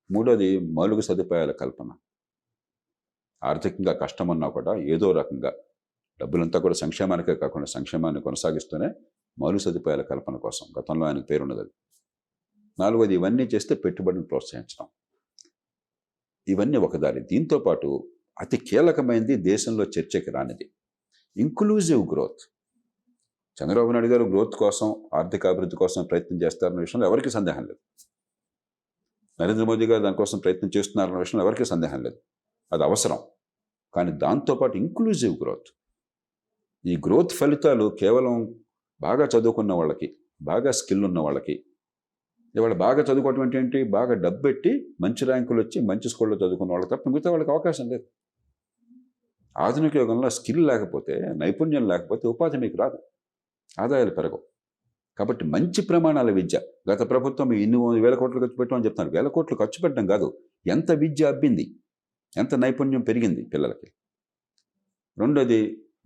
మూడోది మౌలిక సదుపాయాల కల్పన. ఆర్థికంగా కష్టమన్నా కూడా ఏదో రకంగా డబ్బులంతా కూడా సంక్షేమానికే కాకుండా సంక్షేమాన్ని కొనసాగిస్తూనే మౌలిక సదుపాయాల కల్పన కోసం గతంలో ఆయనకు పేరున్నది. నాలుగోది ఇవన్నీ చేస్తే పెట్టుబడిని ప్రోత్సహించడం. ఇవన్నీ ఒక దారి. దీంతోపాటు అతి కీలకమైనది, దేశంలో చర్చకి రానిది, ఇంక్లూజివ్ గ్రోత్. చంద్రబాబు నాయుడు గారు గ్రోత్ కోసం, ఆర్థిక అభివృద్ధి కోసం ప్రయత్నం చేస్తారన్న విషయంలో ఎవరికీ సందేహం లేదు. నరేంద్ర మోదీ గారు దానికోసం ప్రయత్నం చేస్తున్నారన్న విషయంలో ఎవరికీ సందేహం లేదు. అది అవసరం. కానీ దాంతోపాటు ఇంక్లూజివ్ గ్రోత్. ఈ గ్రోత్ ఫలితాలు కేవలం బాగా చదువుకున్న వాళ్ళకి, బాగా స్కిల్ ఉన్న వాళ్ళకి, ఇవాళ బాగా చదువుకోవటం ఏంటి, బాగా డబ్బు పెట్టి మంచి ర్యాంకులు వచ్చి మంచి స్కూల్లో చదువుకున్న వాళ్ళకి తప్ప మిగతా వాళ్ళకి అవకాశం లేదు. ఆధునిక యుగంలో స్కిల్ లేకపోతే, నైపుణ్యం లేకపోతే ఉపాధి మీకు రాదు, ఆదాయాలు పెరగవు. కాబట్టి మంచి ప్రమాణాల విద్య. గత ప్రభుత్వం ఇన్ని వేల కోట్లు ఖర్చు పెట్టమని చెప్తున్నారు. వేల కోట్లు ఖర్చు పెట్టడం కాదు, ఎంత విద్య అబ్బింది, ఎంత నైపుణ్యం పెరిగింది పిల్లలకి. రెండోది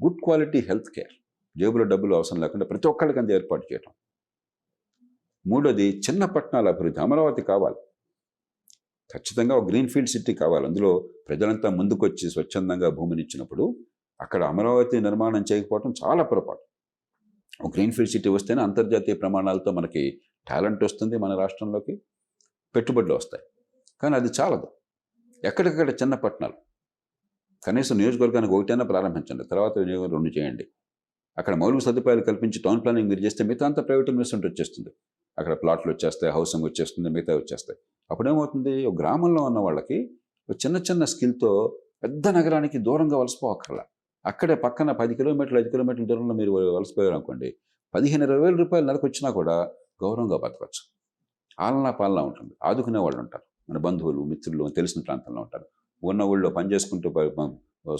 గుడ్ క్వాలిటీ హెల్త్ కేర్, జేబులో డబ్బులు అవసరం లేకుండా ప్రతి ఒక్కళ్ళకి అంత ఏర్పాటు చేయటం. మూడోది చిన్న పట్టణాల అభివృద్ధి. అమరావతి కావాలి, ఖచ్చితంగా ఒక గ్రీన్ ఫీల్డ్ సిటీ కావాలి. అందులో ప్రజలంతా ముందుకొచ్చి స్వచ్ఛందంగా భూమిని ఇచ్చినప్పుడు అక్కడ అమరావతి నిర్మాణం చేయకపోవడం చాలా పొరపాటు. ఒక గ్రీన్ ఫీల్డ్ సిటీ వస్తేనే అంతర్జాతీయ ప్రమాణాలతో మనకి టాలెంట్ వస్తుంది, మన రాష్ట్రంలోకి పెట్టుబడులు వస్తాయి. కానీ అది చాలదు. ఎక్కడికక్కడ చిన్న పట్టణాలు, కనీసం నియోజకవర్గానికి ఒకటైనా ప్రారంభించండి, తర్వాత వినియోగం 2 చేయండి. అక్కడ మౌలిక సదుపాయాలు కల్పించి టౌన్ ప్లానింగ్ మీరు చేస్తే మిగతా అంతా ప్రైవేట్ ఇన్వెస్ట్మెంట్ వచ్చేస్తుంది. అక్కడ ప్లాట్లు వచ్చేస్తాయి, హౌసింగ్ వచ్చేస్తుంది, మిగతా వచ్చేస్తాయి. అప్పుడేమవుతుంది, ఒక గ్రామంలో ఉన్న వాళ్ళకి ఒక చిన్న చిన్న స్కిల్తో పెద్ద నగరానికి దూరంగా వలసపోవక్కర్లా. అక్కడే పక్కన 10 కిలోమీటర్లు 5 కిలోమీటర్ల దూరంలో మీరు వలసపోయారు అనుకోండి, 15-20 వేల రూపాయలు నెలకు వచ్చినా కూడా గౌరవంగా బతకచ్చు. ఆలనా పాలన ఉంటుంది, ఆదుకునే వాళ్ళు ఉంటారు, మన బంధువులు మిత్రులు తెలిసిన ప్రాంతంలో ఉంటారు. ఉన్న ఊళ్ళో పని చేసుకుంటూ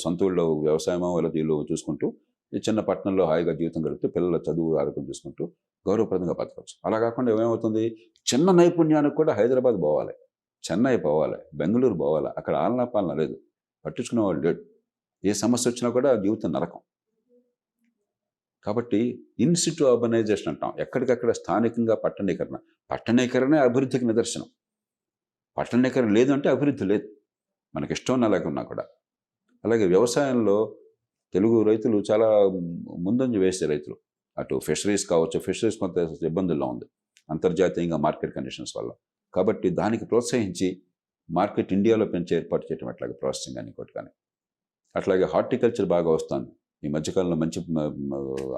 సొంత ఊళ్ళో వ్యవసాయమో వాళ్ళ ఇల్లు చూసుకుంటూ ఈ చిన్న పట్టణంలో హాయిగా జీవితం గడుపుతూ పిల్లల చదువు ఆరోగ్యం చూసుకుంటూ గౌరవప్రదంగా బతకవచ్చు. అలా కాకుండా ఏమవుతుంది, చిన్న నైపుణ్యానికి కూడా హైదరాబాద్ పోవాలి, చెన్నై పోవాలి, బెంగళూరు పోవాలి. అక్కడ ఆలనా పాలన లేదు, పట్టించుకునే వాళ్ళు లేడు. ఏ సమస్య వచ్చినా కూడా జీవితం నరకం. కాబట్టి ఇన్సిటు అర్బనైజేషన్ అంటాం, ఎక్కడికక్కడ స్థానికంగా పట్టణీకరణ. పట్టణీకరణే అభివృద్ధికి నిదర్శనం. పట్టణీకరణ లేదు అంటే అభివృద్ధి లేదు, మనకి ఇష్టం ఉన్నా లేకున్నా కూడా. అలాగే వ్యవసాయంలో తెలుగు రైతులు చాలా ముందంజ వేసే రైతులు. అటు ఫిషరీస్ కావచ్చు, ఫిషరీస్ కొంత ఇబ్బందుల్లో ఉంది అంతర్జాతీయంగా మార్కెట్ కండిషన్స్ వల్ల. కాబట్టి దానికి ప్రోత్సహించి మార్కెట్ ఇండియాలో పెంచే ఏర్పాటు చేయడం, అట్లాగే ప్రాసెసింగ్ అని ఇంకోటి కానీ. అట్లాగే హార్టికల్చర్ బాగా వస్తుంది ఈ మధ్యకాలంలో. మంచి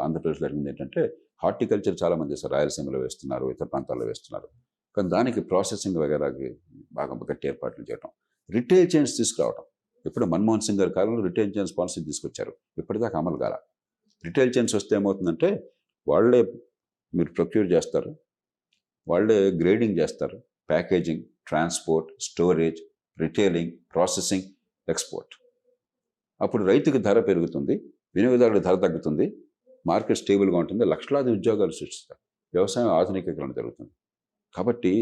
ఆంధ్రప్రదేశ్లో జరిగింది ఏంటంటే, హార్టికల్చర్ చాలామంది చేస్తారు, రాయలసీమలో వేస్తున్నారు, ఇతర ప్రాంతాల్లో వేస్తున్నారు. కానీ దానికి ప్రాసెసింగ్ వగేరాకి బాగా గట్టి ఏర్పాట్లు చేయడం. రిటైల్ చైన్స్ తీసుకురావడం. ఇప్పుడు మన్మోహన్ సింగ్ గారి కాలంలో రిటైల్ చైన్స్ పాలసీ తీసుకొచ్చారు, ఇప్పటిదాకా అమలు కాల. రిటైల్ చైన్స్ వస్తే ఏమవుతుందంటే, వాళ్ళే మీరు ప్రొక్యూర్ చేస్తారు, వాళ్ళే గ్రేడింగ్ చేస్తారు, packaging, transport, storage, retailing, processing, export. అప్పుడు రైతుకి ధర పెరుగుతుంది, వినియోగదారుడి ధర తగ్గుతుంది, మార్కెట్ స్టేబుల్గా ఉంటుంది, లక్షలాది ఉద్యోగాలు సృష్టిస్తారు, వ్యవసాయం ఆధునికీకరణ జరుగుతుంది. కాబట్టి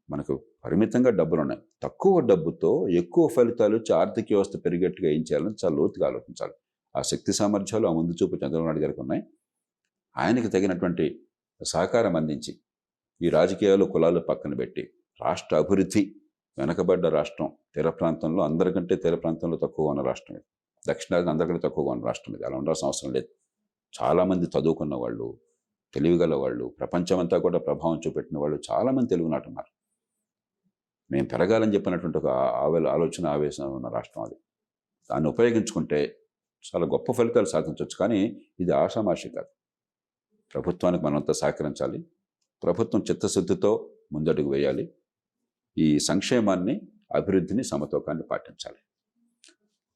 మనకు పరిమితంగా డబ్బులు ఉన్నాయి, తక్కువ డబ్బుతో ఎక్కువ ఫలితాలు వచ్చి ఆర్థిక వ్యవస్థ పెరిగేట్టుగా ఏం చేయాలని చాలా లోతుగా ఆలోచించాలి. ఆ శక్తి సామర్థ్యాలు, ఆ ముందు చూపు చంద్రబాబు నాయుడు గారికి ఉన్నాయి. ఆయనకి తగినటువంటి సహకారం అందించి ఈ రాజకీయాలు కులాలు పక్కన పెట్టి రాష్ట్ర అభివృద్ధి, వెనకబడ్డ రాష్ట్రం, తీర ప్రాంతంలో అందరికంటే తీర ప్రాంతంలో తక్కువగా ఉన్న రాష్ట్రం ఇది, దక్షిణాది అందరికంటే తక్కువగా ఉన్న రాష్ట్రం ఇది. అలా ఉండాల్సిన అవసరం లేదు. చాలామంది చదువుకున్న వాళ్ళు, తెలివిగల వాళ్ళు, ప్రపంచమంతా కూడా ప్రభావం చూపెట్టిన వాళ్ళు చాలామంది తెలుగునాట ఉన్నారు. మేము పెరగాలని చెప్పినటువంటి ఒక ఆలోచన, ఆవేశం ఉన్న రాష్ట్రం అది. దాన్ని ఉపయోగించుకుంటే చాలా గొప్ప ఫలితాలు సాధించవచ్చు. కానీ ఇది ఆషామాషి కాదు. ప్రభుత్వానికి మనంతా సహకరించాలి, ప్రభుత్వం చిత్తశుద్ధితో ముందడుగు వేయాలి, ఈ సంక్షేమాన్ని, అభివృద్ధిని, సమతూకాన్ని పాటించాలి.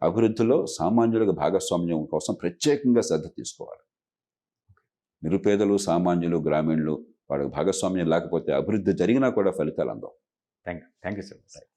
అభివృద్ధిలో సామాన్యులకు భాగస్వామ్యం కోసం ప్రత్యేకంగా శ్రద్ధ తీసుకోవాలి. నిరుపేదలు, సామాన్యులు, గ్రామీణులు వాళ్ళకి భాగస్వామ్యం లేకపోతే అభివృద్ధి జరిగినా కూడా ఫలితాలు అందవు. Thank you sir.